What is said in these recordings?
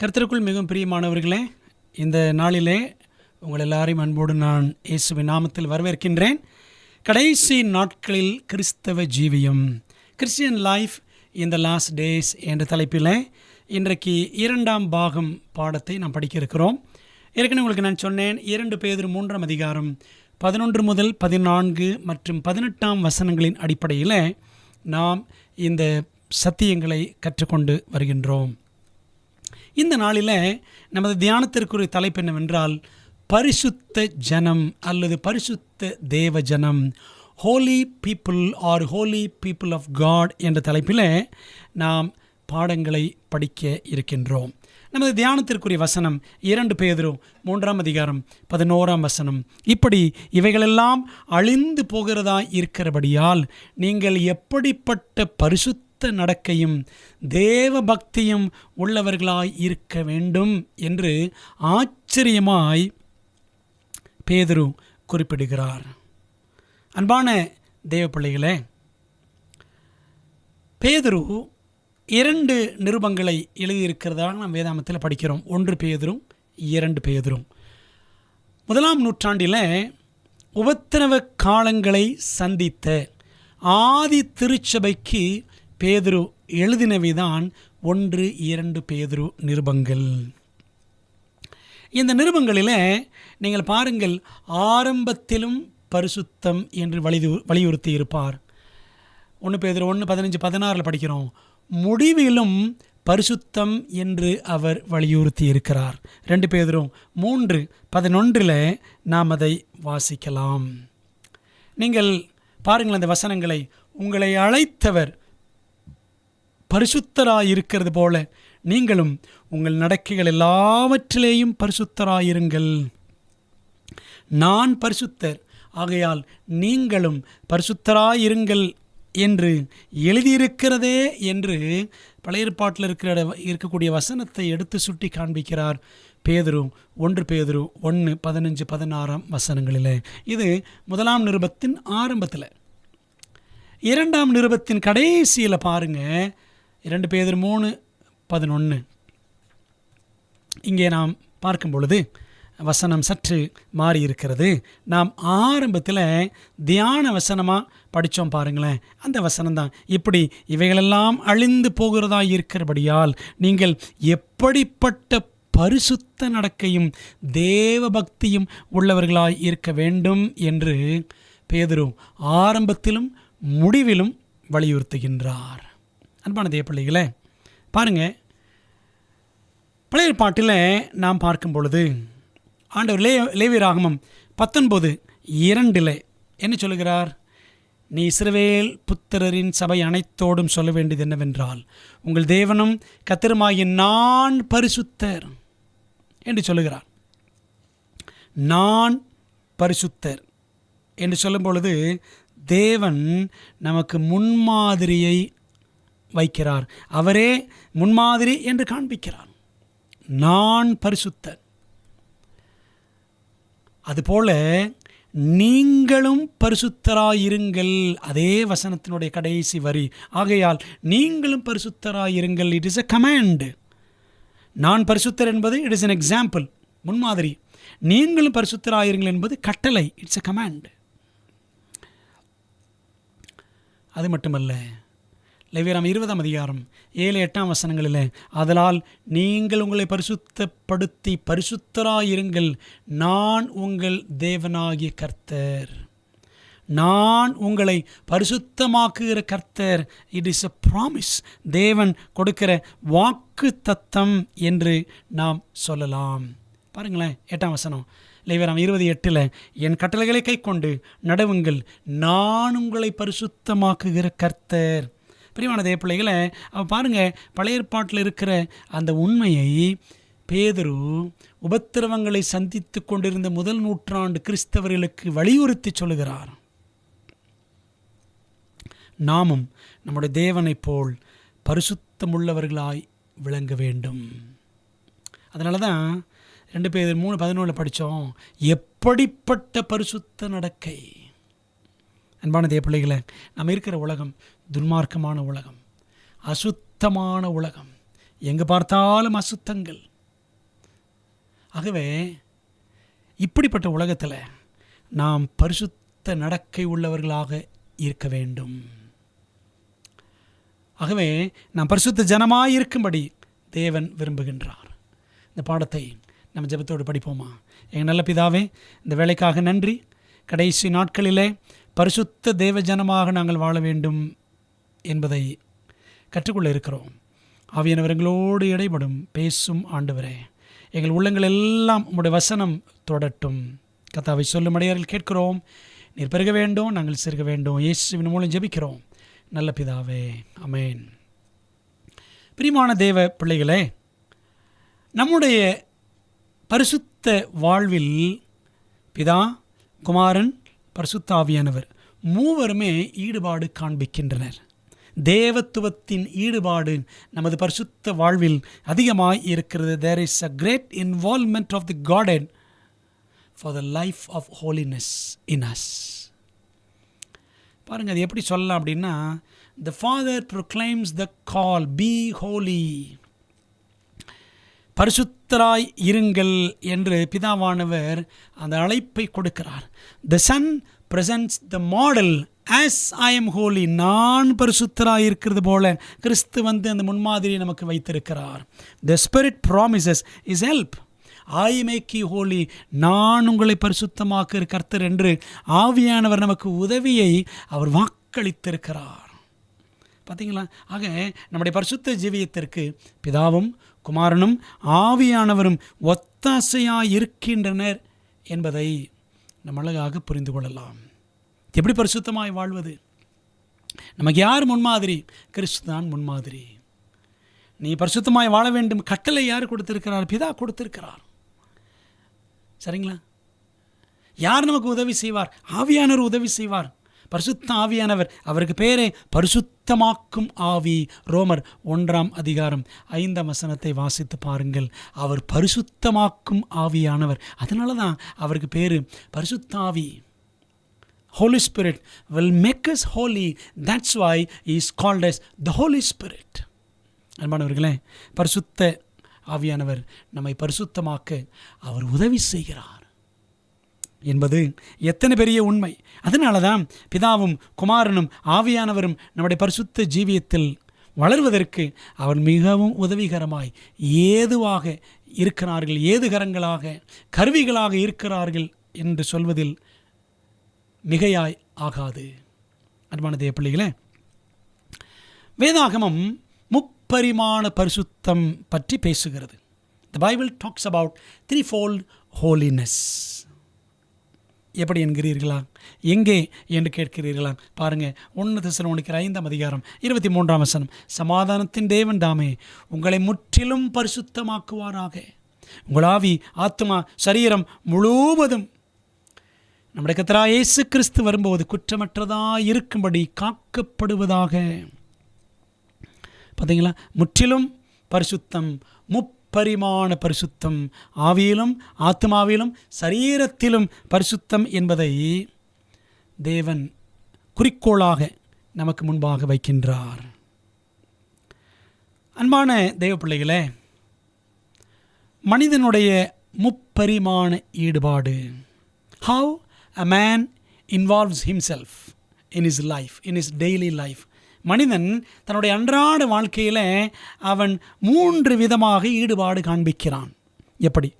கர்த்தருக்குள் மிகவும் பிரியமானவர்களே, இந்த நாளிலே உங்கள் எல்லாரையும் அன்போடு நான் இயேசுவின் நாமத்தில் வரவேற்கின்றேன். கடைசி நாட்களில் கிறிஸ்தவ ஜீவியம், Christian life in the last days என்ற தலைப்பில் இன்றைக்கு 2ஆம் பாகம் பாடத்தை நாம் படிக்க இருக்கிறோம். ஏற்கனவே உங்களுக்கு நான் சொன்னேன், 2 பேதுரு 3ஆம் அதிகாரம் 11 முதல் 14 மற்றும் 18ஆம் வசனங்களின் அடிப்படையில் நாம் இந்த சத்தியங்களை கற்றுக்கொண்டு வருகின்றோம். இந்த நாளில் நமது தியானத்திற்குரிய தலைப்பு என்னவென்றால், பரிசுத்த ஜனம் அல்லது பரிசுத்த தேவ ஜனம், holy people or holy people of God என்ற தலைப்பில் நாம் பாடங்களை படிக்க இருக்கின்றோம். நமது தியானத்திற்குரிய வசனம் 2 பேதுரு 3ஆம் அதிகாரம் 11ஆம் வசனம். இப்படி இவைகளெல்லாம் அழிந்து போகிறதா இருக்கிறபடியால் நீங்கள் எப்படிப்பட்ட பரிசுத்த நடக்கையும் தேவ பக்தியும் உள்ளவர்களாய் இருக்க வேண்டும் என்று ஆச்சரியமாய் பேதுரு குறிப்பிடுகிறார். அன்பான தேவ பிள்ளைகளே, பேதுரு 2 நிருபங்களை எழுதியிருக்கிறதாக நாம் வேதாமத்தில் படிக்கிறோம். 1 பேதுரு, 2 பேதுரு. 1ஆம் நூற்றாண்டில் உபத்திரவ காலங்களை சந்தித்த ஆதி திருச்சபைக்கு பேதுரு எழுதினவைதான் 1, 2 பேதுரு நிருபங்கள். இந்த நிருபங்களில் நீங்கள் பாருங்கள், ஆரம்பத்திலும் பரிசுத்தம் என்று வலியுறுத்தி இருப்பார். 1 பேதுரு 1, 15, 16 படிக்கிறோம். முடிவிலும் பரிசுத்தம் என்று அவர் வலியுறுத்தி இருக்கிறார். 2 பேதுரு 3, 11 நாம் அதை வாசிக்கலாம். நீங்கள் பாருங்கள் அந்த வசனங்களை. உங்களை அழைத்தவர் பரிசுத்தராயிருக்கிறது போல நீங்களும் உங்கள் நடக்கைகள் எல்லாவற்றிலேயும் பரிசுத்தராயிருங்கள். நான் பரிசுத்தர், ஆகையால் நீங்களும் பரிசுத்தராயிருங்கள் என்று எழுதியிருக்கிறதே என்று பழைய ஏற்பாட்டில் இருக்கக்கூடிய வசனத்தை எடுத்து சுட்டி காண்பிக்கிறார் பேதுரு. 1 பேதுரு 1, 15, 16 வசனங்களில். இது 1ஆம் நிருபத்தின் ஆரம்பத்தில். 2ஆம் நிருபத்தின் கடைசியில் பாருங்கள், 2 பேதுரு 3, 11. இங்கே நாம் பார்க்கும் பொழுது வசனம் சற்று மாறி இருக்கிறது. நாம் ஆரம்பத்தில் தியான வசனமாக படித்தோம் பாருங்களேன், அந்த வசனம்தான். இப்படி இவைகளெல்லாம் அழிந்து போகிறதா இருக்கிறபடியால் நீங்கள் எப்படிப்பட்ட பரிசுத்த நடக்கையும் தேவ பக்தியும் உள்ளவர்களாய் இருக்க வேண்டும் என்று பேதுரு ஆரம்பத்திலும் முடிவிலும் வலியுறுத்துகின்றார். அன்பான தேவ பிள்ளைகளே, பாருங்கள், பழைய ஏற்பாட்டில் நாம் பார்க்கும் பொழுது ஆண்டவர் லேவியராகமம் 19:2 என்ன சொல்லுகிறார்? நீ இஸ்ரவேல் புத்திரரின் சபை அனைத்தோடும் சொல்ல வேண்டியது என்னவென்றால், உங்கள் தேவனும் கர்த்தருமாகிய நான் பரிசுத்தர் என்று சொல்லுகிறார். நான் பரிசுத்தர் என்று சொல்லும் பொழுது தேவன் நமக்கு முன்மாதிரியை வைக்கிறார். அவரே முன்மாதிரி என்று காண்பிக்கிறார். நான் பரிசுத்தர். அதுபோல நீங்களும் பரிசுத்தராயிருங்கள். அதே வசனத்தினுடைய கடைசி வரி. ஆகையால் நீங்களும் பரிசுத்தராயிருங்கள். It is a command. நான் பரிசுத்தர் என்பது இட் இஸ் an எக்ஸாம்பிள், முன்மாதிரி. நீங்களும் பரிசுத்தராயிருங்கள் என்பது கட்டளை, இட்ஸ் எ கமாண்ட். அது மட்டுமல்ல, லேவியராகமம் 20ஆம் அதிகாரம் 7, 8 வசனங்களில், அதனால் நீங்கள் உங்களை பரிசுத்தப்படுத்தி பரிசுத்தராயிருங்கள், நான் உங்கள் தேவனாகிய கர்த்தர். நான் உங்களை பரிசுத்தமாக்குகிற கர்த்தர். It is a promise. தேவன் கொடுக்கிற வாக்கு தத்தம் என்று நாம் சொல்லலாம். பாருங்களேன், 8ஆம் வசனம் லேவியராகமம் 20:8, என் கட்டளைகளை கை கொண்டு நடவுங்கள், நான் உங்களை பரிசுத்தமாக்குகிற கர்த்தர். பிரியமான தேவ பிள்ளைகளை, பாருங்கள், பழைய ஏற்பாட்டில் இருக்கிற அந்த உண்மையை பேதுரு உபத்திரவங்களை சந்தித்து கொண்டிருந்த 1 நூற்றாண்டு கிறிஸ்தவர்களுக்கு வலியுறுத்தி சொல்லுகிறார். நாமும் நம்முடைய தேவனைப் போல் பரிசுத்தமுள்ளவர்களாய் விளங்க வேண்டும். அதனால தான் 2 பேதுரு 3:11 படித்தோம், எப்படிப்பட்ட பரிசுத்த நடக்கை. அன்பான தேவ பிள்ளைகளை, நம்ம இருக்கிற உலகம் துன்மார்க்கமான உலகம், அசுத்தமான உலகம். எங்கே பார்த்தாலும் அசுத்தங்கள். ஆகவே இப்படிப்பட்ட உலகத்தில் நாம் பரிசுத்த நடக்கை உள்ளவர்களாக இருக்க வேண்டும். ஆகவே நாம் பரிசுத்த ஜனமாய் இருக்கும்படி தேவன் விரும்புகின்றார். இந்த பாடத்தை நம்ம ஜெபத்தோடு படிப்போமா? எங்கள் நல்ல பிதாவே, இந்த வேலைக்காக நன்றி. கடைசி நாட்களிலே பரிசுத்த தேவ ஜனமாக நாங்கள் வாழ வேண்டும் என்பதை கற்றுக்கொள்ள இருக்கிறோம். ஆவியானவர் எங்களோடு இடைபடும் பேசும் ஆண்டவரே, எங்கள் உள்ளங்கள் எல்லாம் உம்முடைய வசனம் தொடட்டும். கர்த்தாவை சொல்லும் அடியார்கள் கேட்கிறோம். நீர் பெருக வேண்டும், நாங்கள் சிறுக வேண்டும். இயேசுவின் மூலம் ஜெபிக்கிறோம் நல்ல பிதாவே, ஆமென். பிரியமான தேவ பிள்ளைகளே, நம்முடைய பரிசுத்த வாழ்வில் பிதா, குமாரன், பரிசுத்த ஆவியானவர் மூவருமே ஈடுபாடு காண்பிக்கின்றனர். தேவத்துவத்தின் ஈடுபாடு நமது பரிசுத்த வாழ்வில் அதிகமாய் இருக்கிறது. There is a great involvement of the Godhead for the life of holiness in us. பாருங்கள், அது எப்படி சொல்லலாம் அப்படின்னா, the Father proclaims the call, be holy. பரிசுத்தராய் இருங்கள் என்று பிதாவானவர் அந்த அழைப்பை கொடுக்கிறார். The Son presents the model as I am holy. நான் பரிசுத்தராய் இருக்கிறது போல கிறிஸ்து அந்த முன்மாதிரியை நமக்கு வைத்திருக்கிறார். The Spirit promises his help. I make you holy. நான் உங்களை பரிசுத்தமாக்குகிற கர்த்தர் என்று ஆவியானவர் நமக்கு உதவியை அவர் வாக்களித்திருக்கிறார். பார்த்தீங்களா? ஆக நம்முடைய பரிசுத்த ஜீவியத்திற்கு பிதாவும் குமாரனும் ஆவியானவரும் ஒத்தாசையாக இருக்கின்றனர் என்பதை நம்ம அழகாக புரிந்து கொள்ளலாம். எப்படி பரிசுத்தமாய் வாழ்வது? நமக்கு யார் முன்மாதிரி? கிறிஸ்து தான் முன்மாதிரி. நீ பரிசுத்தமாய் வாழ வேண்டும் கட்டளை யார் கொடுத்திருக்கிறார்? பிதா கொடுத்திருக்கிறார். சரிங்களா? யார் நமக்கு உதவி செய்வார்? ஆவியானவர் உதவி செய்வார். பரிசுத்த ஆவியானவர், அவருக்கு பேரே பரிசுத்தமாக்கும் ஆவி. ரோமர் 1:5 வாசித்து பாருங்கள். அவர் பரிசுத்தமாக்கும் ஆவியானவர். அதனால தான் அவருக்கு பேர் பரிசுத்த ஆவி. Holy Spirit will make us holy. That's why he is called as the Holy Spirit. அன்பானவர்களே, பரிசுத்த ஆவியானவர் நம்மை பரிசுத்தமாக்க அவர் உதவி செய்கிறார் என்பது எத்தனை பெரிய உண்மை. அதனால தான் பிதாவும் குமாரனும் ஆவியானவரும் நம்முடைய பரிசுத்த ஜீவியத்தில் வளர்வதற்கு அவர் மிகவும் உதவிகரமாய் ஏதுவாக இருக்கிறார்கள், ஏதுகரங்களாக கருவிகளாக இருக்கிறார்கள் என்று சொல்வதில் மிகையாய் ஆகாது. அன்பான தேவ பிள்ளைகளே, வேதாகமம் முப்பரிமாண பரிசுத்தம் பற்றி பேசுகிறது. The Bible talks about threefold holiness. எப்படி என்கிறீர்களா? எங்கே என்று கேட்கிறீர்களா? பாருங்கள், 1 தெசலோனிக்கர் 5:23 சமாதானத்தின் தேவன் தாமே உங்களை முற்றிலும் பரிசுத்தமாக்குவாராக. உங்கள் ஆவி, ஆத்மா, சரீரம் முழுவதும் நம்முடைய கர்த்தராகிய இயேசு கிறிஸ்து வரும்போது குற்றமற்றதாக இருக்கும்படி காக்கப்படுவதாக. பார்த்தீங்களா? முற்றிலும் பரிசுத்தம், முப்பரிமாண பரிசுத்தம், ஆவியிலும் ஆத்மாவிலும் சரீரத்திலும் பரிசுத்தம் என்பதை தேவன் குறிக்கோளாக நமக்கு முன்பாக வைக்கின்றார். அன்பான தேவ பிள்ளைகளே, மனிதனுடைய முப்பரிமாண ஈடுபாடு, how a man involves himself in his life, in his daily life. மனிதன் தன்னுடைய அன்றாட வாழ்க்கையில் அவன் 3 விதமாக ஈடுபாடு காண்பிக்கிறான். எப்படி?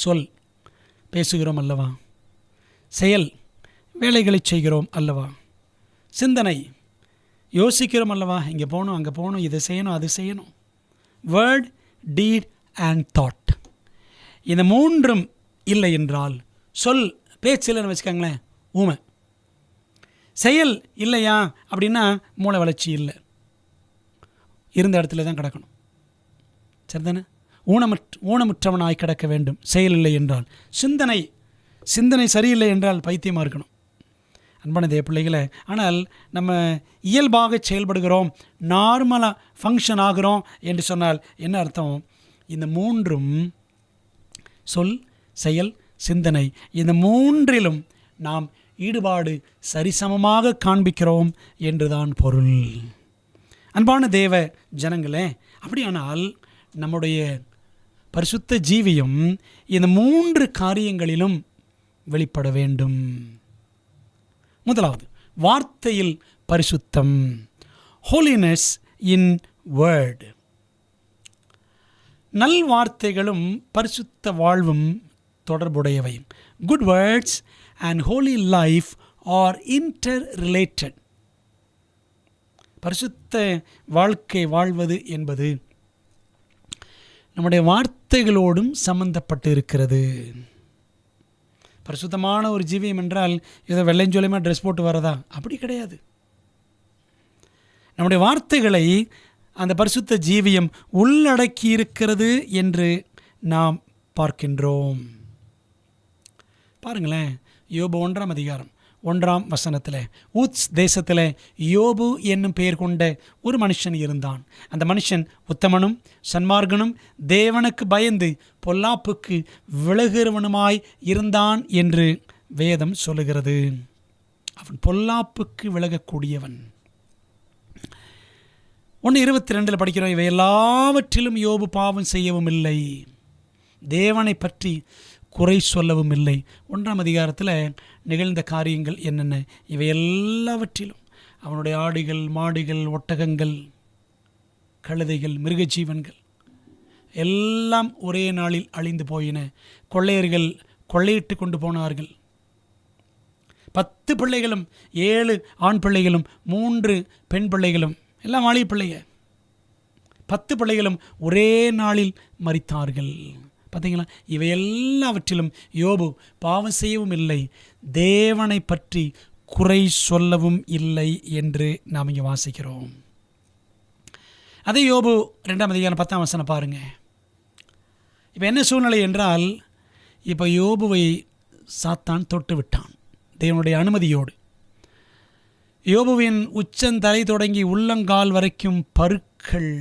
சொல், பேசுகிறோம் அல்லவா? செயல், வேலைகளை செய்கிறோம் அல்லவா? சிந்தனை, யோசிக்கிறோம் அல்லவா? இங்கே போகணும், அங்கே போகணும், இதை செய்யணும், அது செய்யணும். Word, deed and thought. இந்த 3 இல்லை என்றால், சொல் பேச்சு இல்லைன்னு வச்சுக்கோங்களேன், ஊமை. செயல் இல்லையா அப்படின்னா மூளை வளர்ச்சி இல்லை, இருந்த இடத்துல தான் கிடக்கணும். சரிதானே? ஊனமுற்றவனாய் கிடக்க வேண்டும் செயல் இல்லை என்றால். சிந்தனை சரியில்லை என்றால் பைத்தியமாக இருக்கணும். அன்பான தேவ பிள்ளைகளை, ஆனால் நம்ம இயல்பாக செயல்படுகிறோம், நார்மலாக ஃபங்க்ஷன் ஆகிறோம் என்று சொன்னால் என்ன அர்த்தம்? இந்த 3 சொல், செயல், சிந்தனை, இந்த 3லும் நாம் ஈடுபாடு சரிசமமாக காண்பிக்கிறோம் என்றுதான் பொருள். அன்பான தேவ ஜனங்களே, அப்படியானால் நம்முடைய பரிசுத்த ஜீவியம் இந்த 3 காரியங்களிலும் வெளிப்பட வேண்டும். முதலாவது, வார்த்தையில் பரிசுத்தம், ஹோலினஸ் இன் வேர்ட். நல் வார்த்தைகளும் பரிசுத்த வாழ்வும் தொடர்புடையவை. Good words and holy life are interrelated. பரிசுத்த வாழ்க்கை வாழ்வது என்பது நம்முடைய வார்த்தைகளோடும் சம்பந்தப்பட்டு இருக்கிறது. பரிசுத்தமான ஒரு ஜீவியம் என்றால் ஏதோ வெள்ளைஞ்சொலியமாக ட்ரெஸ் போட்டு வரதா? அப்படி கிடையாது. நம்முடைய வார்த்தைகளை அந்த பரிசுத்த ஜீவியம் உள்ளடக்கி இருக்கிறது என்று நாம் பார்க்கின்றோம். பாருங்களேன், யோபு 1ஆம் அதிகாரம் 1ஆம் வசனத்தில், ஊத்ஸ் தேசத்தில் யோபு என்னும் பெயர் கொண்ட ஒரு மனுஷன் இருந்தான். அந்த மனுஷன் உத்தமனும் சன்மார்க்கனும் தேவனுக்கு பயந்து பொல்லாப்புக்கு விலகுகிறவனுமாய் இருந்தான் என்று வேதம் சொல்லுகிறது. அவன் பொல்லாப்புக்கு விலகக்கூடியவன். 1:22 படிக்கிறோம், இவை எல்லாவற்றிலும் யோபு பாவம் செய்யவும் இல்லை, தேவனை பற்றி குறை சொல்லவும் இல்லை. 1ஆம் அதிகாரத்தில் நிகழ்ந்த காரியங்கள் என்னென்ன? இவை எல்லாவற்றிலும் அவனுடைய ஆடுகள், மாடுகள், ஒட்டகங்கள், கழுதைகள், மிருகஜீவன்கள் எல்லாம் ஒரே நாளில் அழிந்து போயின. கொள்ளையர்கள் கொள்ளையிட்டு கொண்டு போனார்கள். 10 பிள்ளைகளும் 7 ஆண் பிள்ளைகளும் 3 பெண் பிள்ளைகளும், எல்லாம் வாலிய பிள்ளைங்க. 10 பிள்ளைகளும் ஒரே நாளில் மரித்தார்கள். பார்த்தீங்களா? இவை எல்லாவற்றிலும் யோபு பாவம் செய்யவும் இல்லை, தேவனை பற்றி குறை சொல்லவும் இல்லை என்று நாம் இங்கே வாசிக்கிறோம். அதே யோபு 2ஆம் அதிகாரம் 10ஆம் வசனம் பாருங்க. இப்போ என்ன சூழ்நிலை என்றால், இப்போ யோபுவை சாத்தான் தொட்டு விட்டான் தேவனுடைய அனுமதியோடு. யோபுவின் உச்சந்தலை தொடங்கி உள்ளங்கால் வரைக்கும் பருக்கள்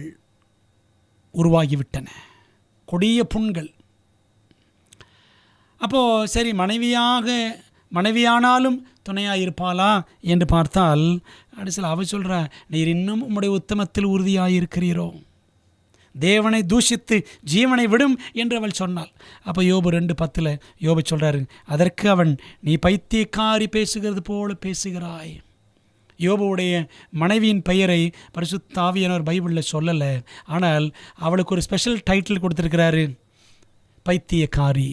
உருவாகிவிட்டன, கொடிய புண்கள். அப்போது சரி, மனைவியானாலும் துணையாக இருப்பாளா என்று பார்த்தால், கடைசியில் அவள் சொல்கிறா, நீர் இன்னும் உம்முடைய உத்தமத்தில் உறுதியாக இருக்கிறீரோ, தேவனை தூஷித்து ஜீவனை விடும் என்று அவள் சொன்னாள். அப்போ யோபு 2:10 யோபு சொல்கிறாரு, அதற்கு அவன், நீ பைத்தியக்காரி பேசுகிறது போல பேசுகிறாய். யோபுவுடைய மனைவியின் பெயரை பரிசுத்த ஆவியானவர் பைபிளில் சொல்லலை, ஆனால் அவளுக்கு ஒரு ஸ்பெஷல் டைட்டில் கொடுத்துருக்கிறாரு, பைத்தியக்காரி.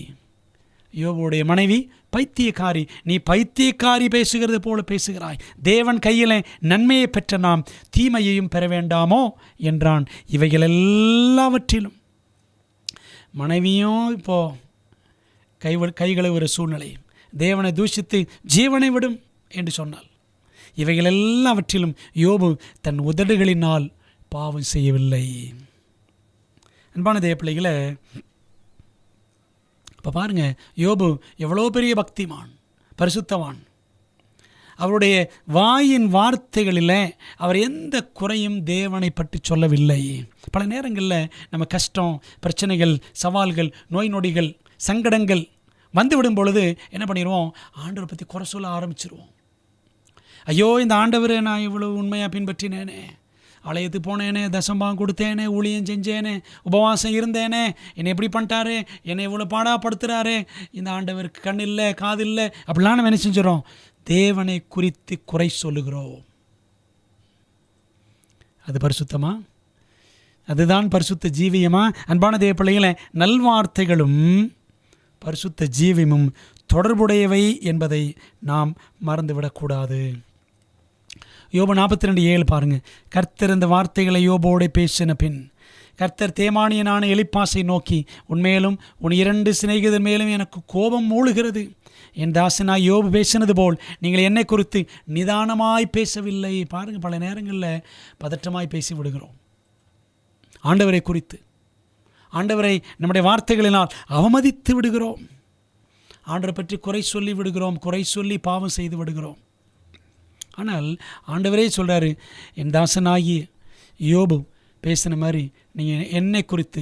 யோபுவுடைய மனைவி பைத்தியக்காரி. நீ பைத்தியக்காரி பேசுகிறது போல பேசுகிறாய், தேவன் கையில் நன்மையை பெற்ற நாம் தீமையையும் பெற வேண்டாமோ என்றான். இவைகள் எல்லாவற்றிலும் மனைவியும் இப்போது கைகழுவுற சூழ்நிலை, தேவனை தூஷித்து ஜீவனை விடும் என்று சொன்னாள். இவைகள் எல்லாவற்றிலும் யோபு தன் உதடுகளினால் பாவம் செய்யவில்லை. அன்பான தேவ பிள்ளைகளை, இப்போ பாருங்கள், யோபு எவ்வளோ பெரிய பக்திமான், பரிசுத்தவான். அவருடைய வாயின் வார்த்தைகளில் அவர் எந்த குறையும் தேவனை பற்றி சொல்லவில்லை. பல நேரங்களில் நம்ம கஷ்டம், பிரச்சனைகள், சவால்கள், நோய் நொடிகள், சங்கடங்கள் வந்துவிடும் பொழுது என்ன பண்ணிடுவோம்? ஆண்டவரை பற்றி குறை சொல்ல ஆரம்பிச்சிருவோம். ஐயோ, இந்த ஆண்டவரை நான் இவ்வளோ உண்மையாக பின்பற்றினேனே, ஆலயத்துக்கு போனேனே, தசம்பாகம் கொடுத்தேனே, ஊழியம் செஞ்சேனே, உபவாசம் இருந்தேனே, என்னை எப்படி பண்ணிட்டாரு, என்னை இவ்வளோ பாடாப்படுத்துகிறாரு, இந்த ஆண்டவருக்கு கண் இல்லை, காது இல்லை, அப்படிலாம் நம்ம என்ன செஞ்சிடறோம்? தேவனை குறித்து குறை சொல்லுகிறோம். அது பரிசுத்தமா? அதுதான் பரிசுத்த ஜீவியமா? அன்பான தேவ பிள்ளைகளை, நல்வார்த்தைகளும் பரிசுத்த ஜீவியமும் தொடர்புடையவை என்பதை நாம் மறந்துவிடக்கூடாது. யோபு 42:7 பாருங்கள். கர்த்தர் இந்த வார்த்தைகளை யோபோடு பேசின பின் கர்த்தர் தேமானியனான எலிப்பாசை நோக்கி, உன்மேலும் உன் 2 சிநேகிதர் மேலும் எனக்கு கோபம் மூழுகிறது. என் தாசனாய் யோபு பேசினது போல் நீங்கள் என்னை குறித்து நிதானமாய் பேசவில்லை. பாருங்கள், பல நேரங்களில் பதற்றமாய் பேசி விடுகிறோம். ஆண்டவரை குறித்து, ஆண்டவரை நம்முடைய வார்த்தைகளினால் அவமதித்து விடுகிறோம். ஆண்டவரை பற்றி குறை சொல்லி விடுகிறோம், குறை சொல்லி பாவம் செய்து விடுகிறோம். ஆனால் ஆண்டவரே சொல்கிறாரு, என் தாசனாகி யோபு பேசின மாதிரி நீங்கள் என்னை குறித்து,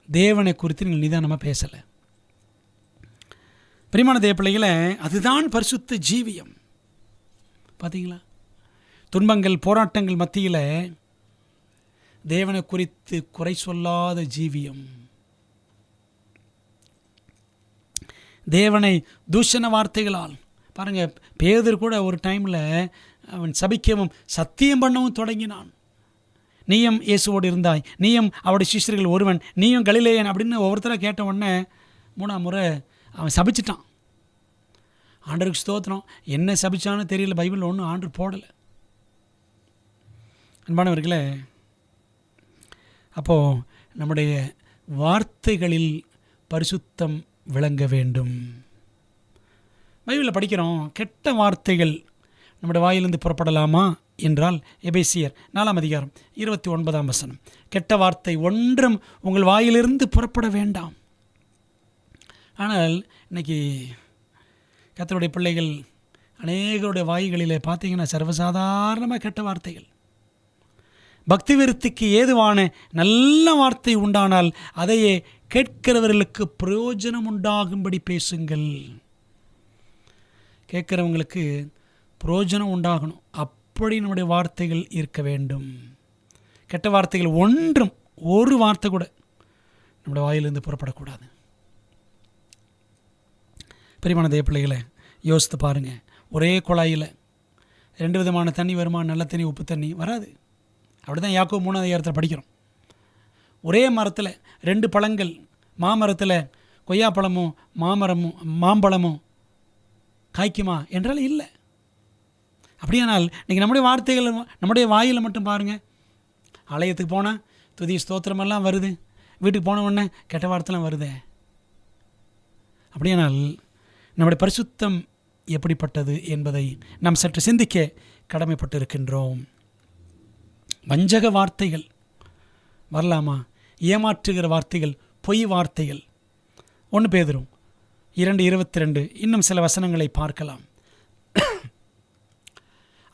தேவனை குறித்து நீங்கள் நிதானமாக பேசலை. பிரியமான தேவ பிள்ளைகளை, அதுதான் பரிசுத்த ஜீவியம். பார்த்தீங்களா? துன்பங்கள், போராட்டங்கள் மத்தியில் தேவனை குறித்து குறை சொல்லாத ஜீவியம். தேவனை தூஷண வார்த்தைகளால். பாருங்கள், பேதுரு கூட ஒரு டைமில் அவன் சபிக்கவும் சத்தியம் பண்ணவும் தொடங்கினான். நீயும் இயேசுவோடு இருந்தாய், நீயும் அவருடைய சிஷ்யர்கள் ஒருவன், நீயும் கலிலேயன் அப்படின்னு ஒவ்வொருத்தரை கேட்ட உடனே 3ஆம் முறை அவன் சபிச்சிட்டான். ஆண்டவருக்கு ஸ்தோத்திரம். என்ன சபிச்சான்னு தெரியல, பைபிளில் ஒன்றும் ஆண்டவர் போடலை. அன்பானவர்களே, அப்போது நம்முடைய வார்த்தைகளில் பரிசுத்தம் விளங்க வேண்டும். பைபிளில் படிக்கிறோம், கெட்ட வார்த்தைகள் நம்முடைய வாயிலிருந்து புறப்படலாமா என்றால் எபேசியர் 4ஆம் அதிகாரம் 29ஆம் வசனம், கெட்ட வார்த்தை ஒன்றும் உங்கள் வாயிலிருந்து புறப்பட வேண்டாம். ஆனால் இன்றைக்கி கர்த்தருடைய பிள்ளைகள் அநேகருடைய வாய்களிலே பார்த்தீங்கன்னா சர்வசாதாரணமாக கெட்ட வார்த்தைகள். பக்தி விருத்திக்கு ஏதுவான நல்ல வார்த்தை உண்டானால் அதையே கேட்கிறவர்களுக்கு பிரயோஜனம் உண்டாகும்படி பேசுங்கள். கேட்குறவங்களுக்கு பிரயோஜனம் உண்டாகணும், அப்படி நம்முடைய வார்த்தைகள் இருக்க வேண்டும். கெட்ட வார்த்தைகள் ஒன்றும், ஒரு வார்த்தை கூட நம்முடைய வாயிலிருந்து புறப்படக்கூடாது. பிரியமான தேவ பிள்ளைகளை யோசித்து பாருங்கள். ஒரே குழாயில் 2 விதமான தண்ணி வருமா? நல்ல தண்ணி, உப்பு தண்ணி வராது. அப்படி தான் யாக்கோபு 3ஆம் அதிகாரத்தில் படிக்கிறோம். ஒரே மரத்தில் 2 பழங்கள், மாமரத்தில் கொய்யாப்பழமும் மாம்பழமும் காய்க்குமா என்றால் இல்லை. அப்படியானால் இன்றைக்கி நம்முடைய வார்த்தைகள், நம்முடைய வாயில் மட்டும் பாருங்கள். ஆலயத்துக்கு போனால் துதி ஸ்தோத்திரமெல்லாம் வருது, வீட்டுக்கு போன உடனே கெட்ட வார்த்தைலாம் வருது. அப்படியானால் நம்முடைய பரிசுத்தம் எப்படிப்பட்டது என்பதை நாம் சற்று சிந்திக்க கடமைப்பட்டு இருக்கின்றோம். வஞ்சக வார்த்தைகள் வரலாமா? ஏமாற்றுகிற வார்த்தைகள், பொய் வார்த்தைகள். 1 பேதுரு 2:22 இன்னும் சில வசனங்களை பார்க்கலாம்.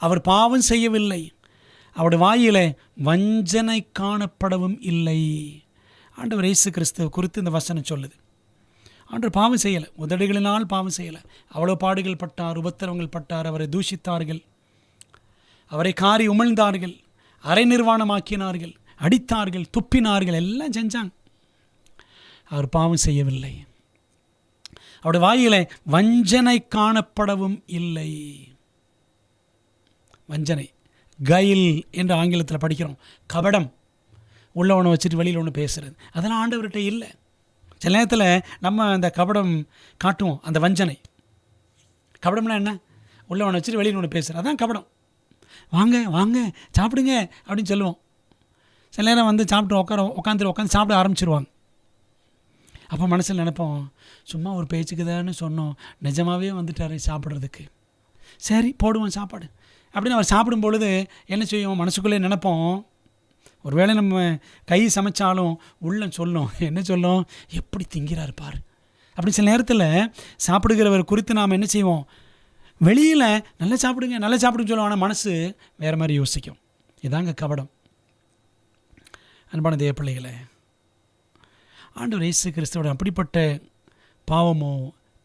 அவர் பாவம் செய்யவில்லை, அவருடைய வாயிலே வஞ்சனை காணப்படவும் இல்லை. ஆண்டவர் இயேசு கிறிஸ்துவ குறித்து இந்த வசனம் சொல்லுது. ஆண்டவர் பாவம் செய்யலை, உதடுகளினால் பாவம் செய்யலை. அவ்வளோ பாடுகள் பட்டார், உபத்திரவங்கள் பட்டார், அவரை தூஷித்தார்கள், அவரை காரி உமிழ்ந்தார்கள், அரை நிர்வாணமாக்கினார்கள், அடித்தார்கள், துப்பினார்கள், எல்லாம் செஞ்சாங்க. அவர் பாவம் செய்யவில்லை. அவருடைய வாயிலே வஞ்சனை காணப்படவும் இல்லை. வஞ்சனை, கைல் என்று ஆங்கிலத்தில் படிக்கிறோம். கபடம், உள்ளவனை வச்சுட்டு வெளியில் ஒன்று பேசுகிறது, அதெல்லாம் ஆண்டவர்கிட்ட இல்லை. சில நேரத்தில் நம்ம அந்த கபடம் காட்டுவோம். அந்த வஞ்சனை, கபடம்னா என்ன? உள்ளவனை வச்சுட்டு வெளியில் ஒன்று பேசுகிறது, அதான் கபடம். வாங்க வாங்க சாப்பிடுங்க அப்படின்னு சொல்லுவோம். சில நேரம் வந்து சாப்பிட்டு உட்காந்து சாப்பிட ஆரம்பிச்சிருவாங்க. அப்போ மனசில் நினைப்போம், சும்மா ஒரு பேச்சுக்கு தான்னு சொன்னோம், நிஜமாகவே வந்துட்டார் சாப்பிட்றதுக்கு, சரி போடுவோம் சாப்பாடு அப்படின்னு. அவர் சாப்பிடும் பொழுது என்ன செய்வோம்? மனசுக்குள்ளே நினைப்போம், ஒருவேளை நம்ம கை சமைச்சாலும் உள்ளம் சொல்லும், என்ன சொல்லும்? எப்படி திங்கிறார் பார் அப்படி. சில நேரத்தில் சாப்பிடுகிறவர் குறித்து நாம் என்ன செய்வோம்? வெளியில் நல்லா சாப்பிடுங்க நல்லா சாப்பிடுன்னு சொல்லுவோம், ஆனால் மனசு வேறு மாதிரி யோசிக்கும். இதாங்க கபடம். அன்பான தேவ பிள்ளைகளே, ஆண்டவர் இயேசு கிறிஸ்துவோட அப்படிப்பட்ட பாவமோ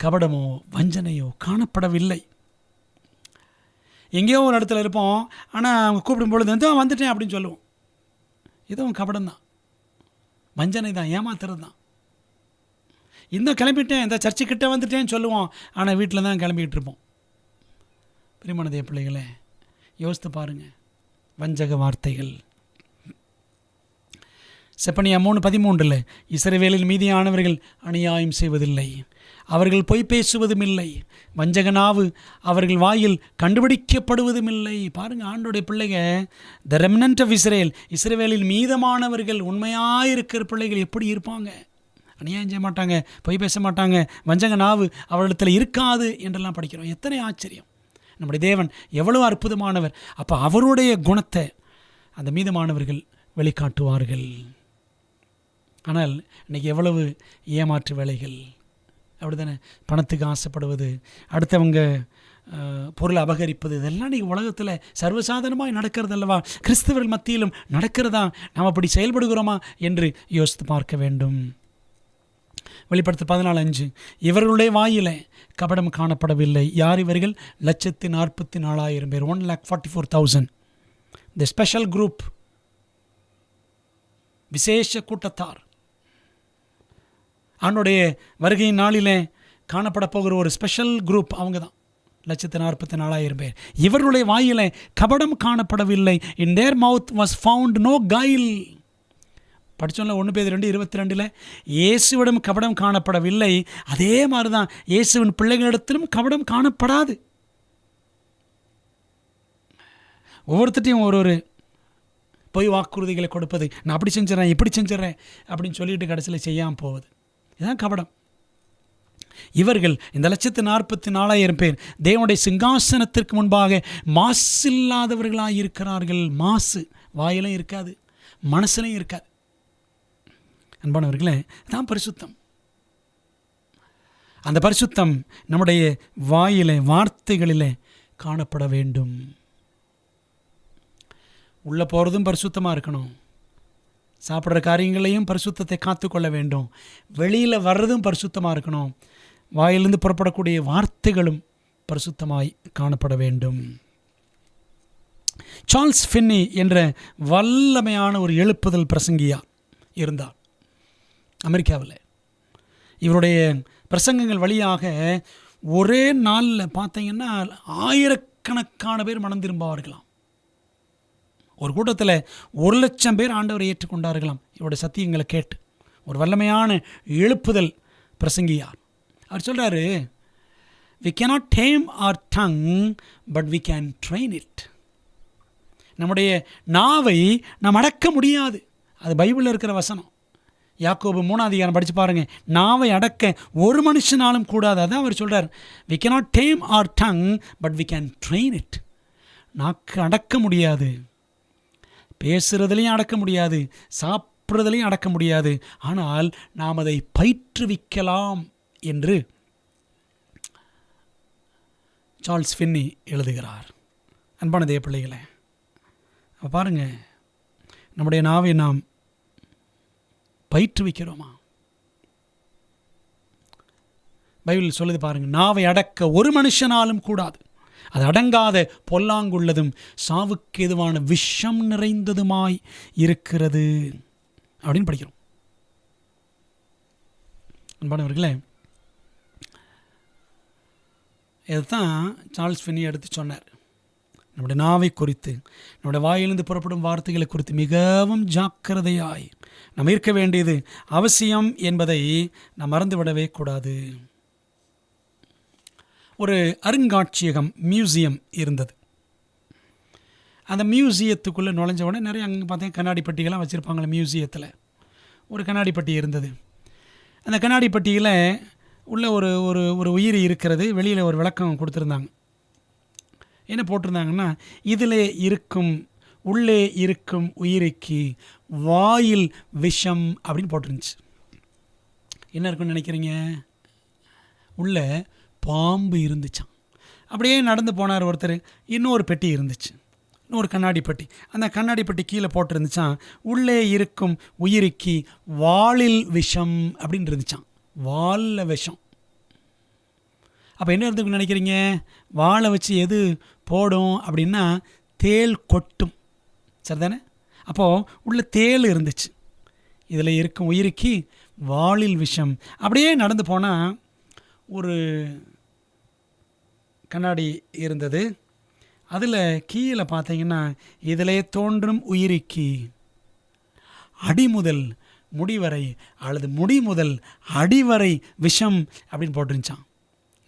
கபடமோ வஞ்சனையோ காணப்படவில்லை. எங்கேயோ ஒரு இடத்துல இருப்போம், ஆனால் அவங்க கூப்பிடும் பொழுது வந்துட்டேன் அப்படின்னு சொல்லுவோம். இதுவும் கபடம் தான், வஞ்சனை தான், ஏமாத்துறது தான். இந்த கிளம்பிட்டேன், இந்த சர்ச்சுக்கிட்ட வந்துட்டேன்னு சொல்லுவோம், ஆனால் வீட்டில் தான் கிளம்பிக்கிட்டு இருப்போம். பிரியமான தேவ பிள்ளைகளே, யோசித்து பாருங்கள். வஞ்சக வார்த்தைகள். செப்பனியா 3:13 இஸ்ரவேலில் மீதியானவர்கள் அநியாயம் செய்வதில்லை, அவர்கள் பொய் பேசுவதும் இல்லை, வஞ்சக நாவு அவர்கள் வாயில் கண்டுபிடிக்கப்படுவதும் இல்லை. பாருங்கள், ஆண்டோடைய பிள்ளைங்க, த ரெமனன்ட் ஆஃப் இஸ்ரேல், இஸ்ரவேலில் மீதமானவர்கள், உண்மையாயிருக்கிற பிள்ளைகள் எப்படி இருப்பாங்க? அநியாயம் செய்ய மாட்டாங்க, பொய் பேச மாட்டாங்க, வஞ்சக நாவு அவர்களிடத்தில் இருக்காது என்றெல்லாம் படிக்கிறோம். எத்தனை ஆச்சரியம்! நம்முடைய தேவன் எவ்வளவு அற்புதமானவர்! அப்போ அவருடைய குணத்தை அந்த மீதமானவர்கள் வெளிக்காட்டுவார்கள். ஆனால் இன்றைக்கி எவ்வளவு ஏமாற்று வேலைகள்! அப்படி தானே? பணத்துக்கு ஆசைப்படுவது, அடுத்தவங்க பொருளை அபகரிப்பது, இதெல்லாம் இன்றைக்கி உலகத்தில் சர்வசாதாரணமாக நடக்கிறது அல்லவா? கிறிஸ்தவர்கள் மத்தியிலும் நடக்கிறதா? நாம் அப்படி செயல்படுகிறோமா என்று யோசித்து பார்க்க வேண்டும். வெளிப்படுத்த 14:5 இவர்களுடைய வாயில கபடம் காணப்படவில்லை. யார் இவர்கள்? 1,44,000 பேர், 1,44,000. தி ஸ்பெஷல் குரூப், விசேஷ கூட்டத்தார். ஆண்டுடைய வருகையின் நாளிலே காணப்பட போகிற ஒரு ஸ்பெஷல் குரூப் அவங்க தான் 144,000 பேர். இவர்களுடைய வாயில கபடம் காணப்படவில்லை. In their mouth was found no guile. படித்தோம்ல 1 பேதுரு 2:22 இயேசுவிடம் கபடம் காணப்படவில்லை. அதே மாதிரி தான் இயேசுவின் பிள்ளைகளிடத்திலும் கபடம் காணப்படாது. ஒவ்வொருத்தையும் ஒரு பொய் வாக்குறுதிகளை கொடுப்பது, நான் அப்படி செஞ்சிடறேன் இப்படி செஞ்சிடறேன் அப்படின்னு சொல்லிட்டு கடைசியில் செய்யாமல் போவது, இதுதான் கபடம். இவர்கள் இந்த 144,000 பேர் தேவனுடைய சிங்காசனத்திற்கு முன்பாக மாசில்லாதவர்களாக இருக்கிறார்கள். மாசு வாயிலும் இருக்காது, மனசுலையும் இருக்காது. அன்பானவர்களே, தான் பரிசுத்தம். அந்த பரிசுத்தம் நம்முடைய வாயிலே வார்த்தைகளிலே காணப்பட வேண்டும். உள்ளே போகிறதும் பரிசுத்தமாக இருக்கணும். சாப்பிட்ற காரியங்களையும் பரிசுத்தத்தை காத்துக்கொள்ள வேண்டும். வெளியில் வர்றதும் பரிசுத்தமாக இருக்கணும். வாயிலிருந்து புறப்படக்கூடிய வார்த்தைகளும் பரிசுத்தமாய் காணப்பட வேண்டும். சார்ல்ஸ் ஃபின்னி என்ற வல்லமையான ஒரு எழுப்புதல் பிரசங்கியார் இருந்தார் அமெரிக்காவில். இவருடைய பிரசங்கங்கள் வழியாக ஒரே நாளில் பார்த்தீங்கன்னா 1000கணக்கான பேர் மனம் திரும்புவார்களாம். ஒரு கூட்டத்தில் 1,00,000 பேர் ஆண்டவரை ஏற்றுக்கொண்டார்களாம் இவருடைய சத்தியங்களை கேட்டு. ஒரு வல்லமையான எழுப்புதல் பிரசங்கியார். அவர் சொல்கிறாரு, we cannot tame our tongue but we can train it. நம்முடைய நாவை நாம் அடக்க முடியாது. அது பைபிளில் இருக்கிற வசனம். யாக்கோபு 3 படித்து பாருங்கள். நாவை அடக்க ஒரு மனுஷனாலும் கூடாது. அதான் அவர் சொல்கிறார், we cannot tame our tongue but we can train it. நாக்கு அடக்க முடியாது, பேசுகிறதுலையும் அடக்க முடியாது, சாப்பிட்றதுலையும் அடக்க முடியாது. ஆனால் நாம் அதை பயிற்றுவிக்கலாம் என்று சார்ல்ஸ் ஃபின்னி எழுதுகிறார். அன்பான தேவ பிள்ளைகளே, பாருங்கள், நம்முடைய நாவை நாம் பயிற்றுவிக்கிறோமா? பைபிள் சொல்லுது பாருங்கள், நாவை அடக்க ஒரு மனுஷனாலும் கூடாது, அது அடங்காத பொல்லாங்குள்ளதும் சாவுக்கு எதுவான விஷம் நிறைந்ததுமாய் இருக்கிறது அப்படின்னு படிக்கிறோம். அன்பானவர்களே, இதைத்தான் சார்ல்ஸ் ஃபின்னி எடுத்து சொன்னார். நம்முடைய நாவை குறித்து, நம்முடைய வாயிலிருந்து புறப்படும் வார்த்தைகளை குறித்து மிகவும் ஜாக்கிரதையாய் நாம் இருக்க வேண்டியது அவசியம் என்பதை நாம் மறந்துவிடவே கூடாது. ஒரு அருங்காட்சியகம், மியூசியம் இருந்தது. அந்த மியூசியத்துக்குள்ளே நுழைஞ்ச உடனே நிறைய அங்கே பார்த்தீங்கன்னா கண்ணாடி பெட்டிகள்லாம் வச்சுருப்பாங்களே. மியூசியத்தில் ஒரு கண்ணாடி பெட்டி இருந்தது. அந்த கண்ணாடி பெட்டியில் உள்ள ஒரு ஒரு ஒரு உயிரி இருக்கிறது. வெளியில் ஒரு விளக்கம் கொடுத்துருந்தாங்க. என்ன போட்டிருந்தாங்கன்னா, இதில் இருக்கும் உள்ளே இருக்கும் உயிரிக்கு வாயில் விஷம் அப்படின்னு போட்டிருந்துச்சு. என்ன இருக்குன்னு நினைக்கிறீங்க? உள்ள பாம்பு இருந்துச்சான். அப்படியே நடந்து போனார் ஒருத்தர். இன்னொரு பெட்டி இருந்துச்சு, இன்னொரு கண்ணாடி பெட்டி. அந்த கண்ணாடி பெட்டி கீழே போட்டிருந்துச்சான், உள்ளே இருக்கும் உயிரிக்கு வாளில் விஷம் அப்படின்னு இருந்துச்சான். வாலில் விஷம். அப்போ என்ன இருந்துக்குன்னு நினைக்கிறீங்க? வாழை வச்சு எது போடும் அப்படின்னா தேள் கொட்டும், சரிதானே? அப்போது உள்ள தேள் இருந்துச்சு. இதில் இருக்கும் உயிரிக்கு வாளில் விஷம். அப்படியே நடந்து போனால் ஒரு கண்ணாடி இருந்தது. அதில் கீழே பார்த்தீங்கன்னா, இதிலே தோன்றும் உயிரிக்கு அடிமுதல் முடிவரை அல்லது முடி முதல் அடிவரை விஷம் அப்படின்னு போட்டுருந்துச்சான்.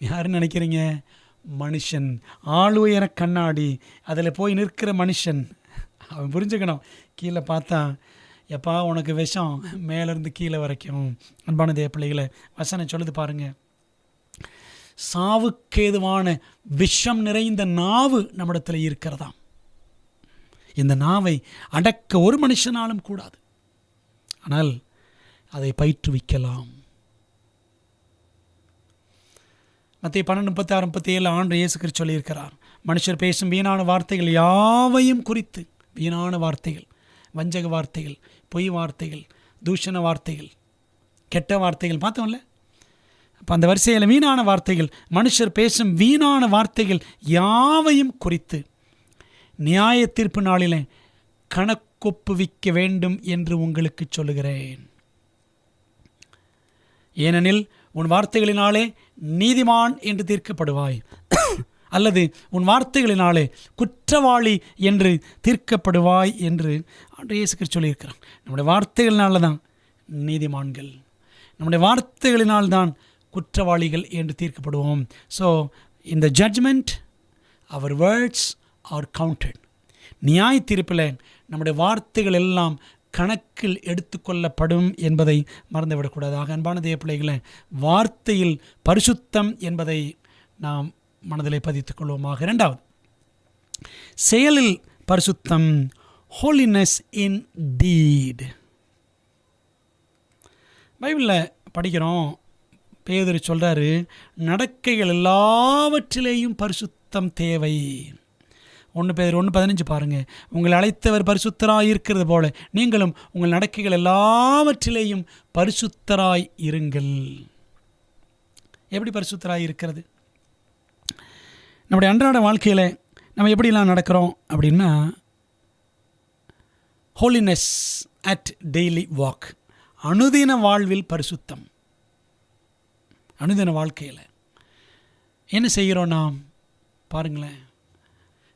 யாருன்னு நினைக்கிறீங்க? மனுஷன். ஆளுயர கண்ணாடி, அதில் போய் நிற்கிற மனுஷன். அவன் புரிஞ்சுக்கணும். கீழே பார்த்தா, எப்பா உனக்கு விஷம் மேலேருந்து கீழே வரைக்கும். அன்பான தேவ பிள்ளைகளை, வசனம் சொல்லுது பாருங்கள், சாவுக்கேதுவான விஷம் நிறைந்த நாவு நம்மிடத்தில் இருக்கிறதாம். இந்த நாவை அடக்க ஒரு மனுஷனாலும் கூடாது, ஆனால் அதை பயிற்றுவிக்கலாம். மத்திய 12:36-37 ஆண்டு இயேசு கிறிஸ்து சொல்லியிருக்கிறார், மனுஷர் பேசும் வீணான வார்த்தைகள் யாவையும் குறித்து, வீணான வார்த்தைகள், வஞ்சக வார்த்தைகள், பொய் வார்த்தைகள், தூஷண வார்த்தைகள், கெட்ட வார்த்தைகள் பார்த்தோம்ல. அப்போ அந்த வரிசையில் வீணான வார்த்தைகள், மனுஷர் பேசும் வீணான வார்த்தைகள் யாவையும் குறித்து நியாய தீர்ப்பு நாளிலே கணக்கொப்புவிக்க வேண்டும் என்று உங்களுக்கு சொல்லுகிறேன். ஏனெனில் உன் வார்த்தைகளினாலே நீதிமான் என்று தீர்க்கப்படுவாய், அல்லது உன் வார்த்தைகளினாலே குற்றவாளி என்று தீர்க்கப்படுவாய் என்று ஆண்டவர் இயேசு கிறிஸ்து சொல்லியிருக்கிறார். நம்முடைய வார்த்தைகளினால தான் நீதிமான்கள், நம்முடைய வார்த்தைகளினால்தான் குற்றவாளிகள் என்று தீர்க்கப்படுவோம். ஸோ இந்த judgement our words are counted. நியாய தீர்ப்பில் நம்முடைய வார்த்தைகள் எல்லாம் கணக்கில் எடுத்துக்கொள்ளப்படும் என்பதை மறந்துவிடக்கூடாது. ஆக அன்பான தேவ பிள்ளைகளை, வார்த்தையில் பரிசுத்தம் என்பதை நாம் மனதிலே பதித்துக் கொள்வோமாக. இரண்டாவது, செயலில் பரிசுத்தம், ஹோலினஸ் இன் டீட். பைபிளில் படிக்கிறோம், பேதுரு சொல்கிறாரு, நடக்கைகள் எல்லாவற்றிலேயும் பரிசுத்தம் தேவை. 1 பேதுரு 1:15 பாருங்கள். உங்களை அழைத்தவர் பரிசுத்தராய் இருக்கிறது போல நீங்களும் உங்கள் நடக்கைகள் எல்லாவற்றிலேயும் பரிசுத்தராய் இருங்கள். எப்படி பரிசுத்தராய் இருக்கிறது? நம்முடைய அன்றாட வாழ்க்கையில் நம்ம எப்படிலாம் நடக்கிறோம் அப்படின்னா, ஹோலினஸ் அட் டெய்லி வாக், அனுதின வாழ்வில் பரிசுத்தம். அனுதின வாழ்க்கையில் என்ன செய்கிறோம் நாம் பாருங்களேன்.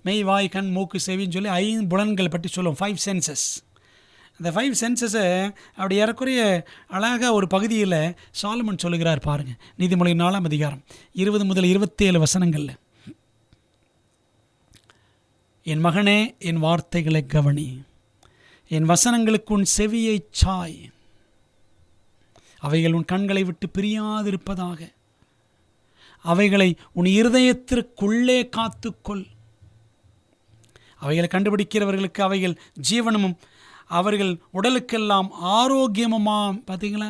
மெய், வாய், கண், மூக்கு, செவின்னு சொல்லி 5 புலன்களை பற்றி சொல்லுவோம், 5 சென்சஸ். அந்த 5 சென்சஸை அப்படி ஏறக்குறைய அழகாக ஒரு பகுதியில் சாலமன் சொல்லுகிறார் பாருங்கள். நீதிமொழி 4ஆம் அதிகாரம் 20 முதல் 27 வசனங்களில், என் மகனே, என் வார்த்தைகளை கவனி, என் வசனங்களுக்கு உன் செவியை சாய், அவைகள் உன் கண்களை விட்டு பிரியாதிருப்பதாக, அவைகளை உன் இருதயத்திற்குள்ளே காத்துக்கொள். அவைகளை கண்டுபிடிக்கிறவர்களுக்கு அவைகள் ஜீவனமும் அவர்கள் உடலுக்கெல்லாம் ஆரோக்கியமுமாம். பார்த்தீங்களா?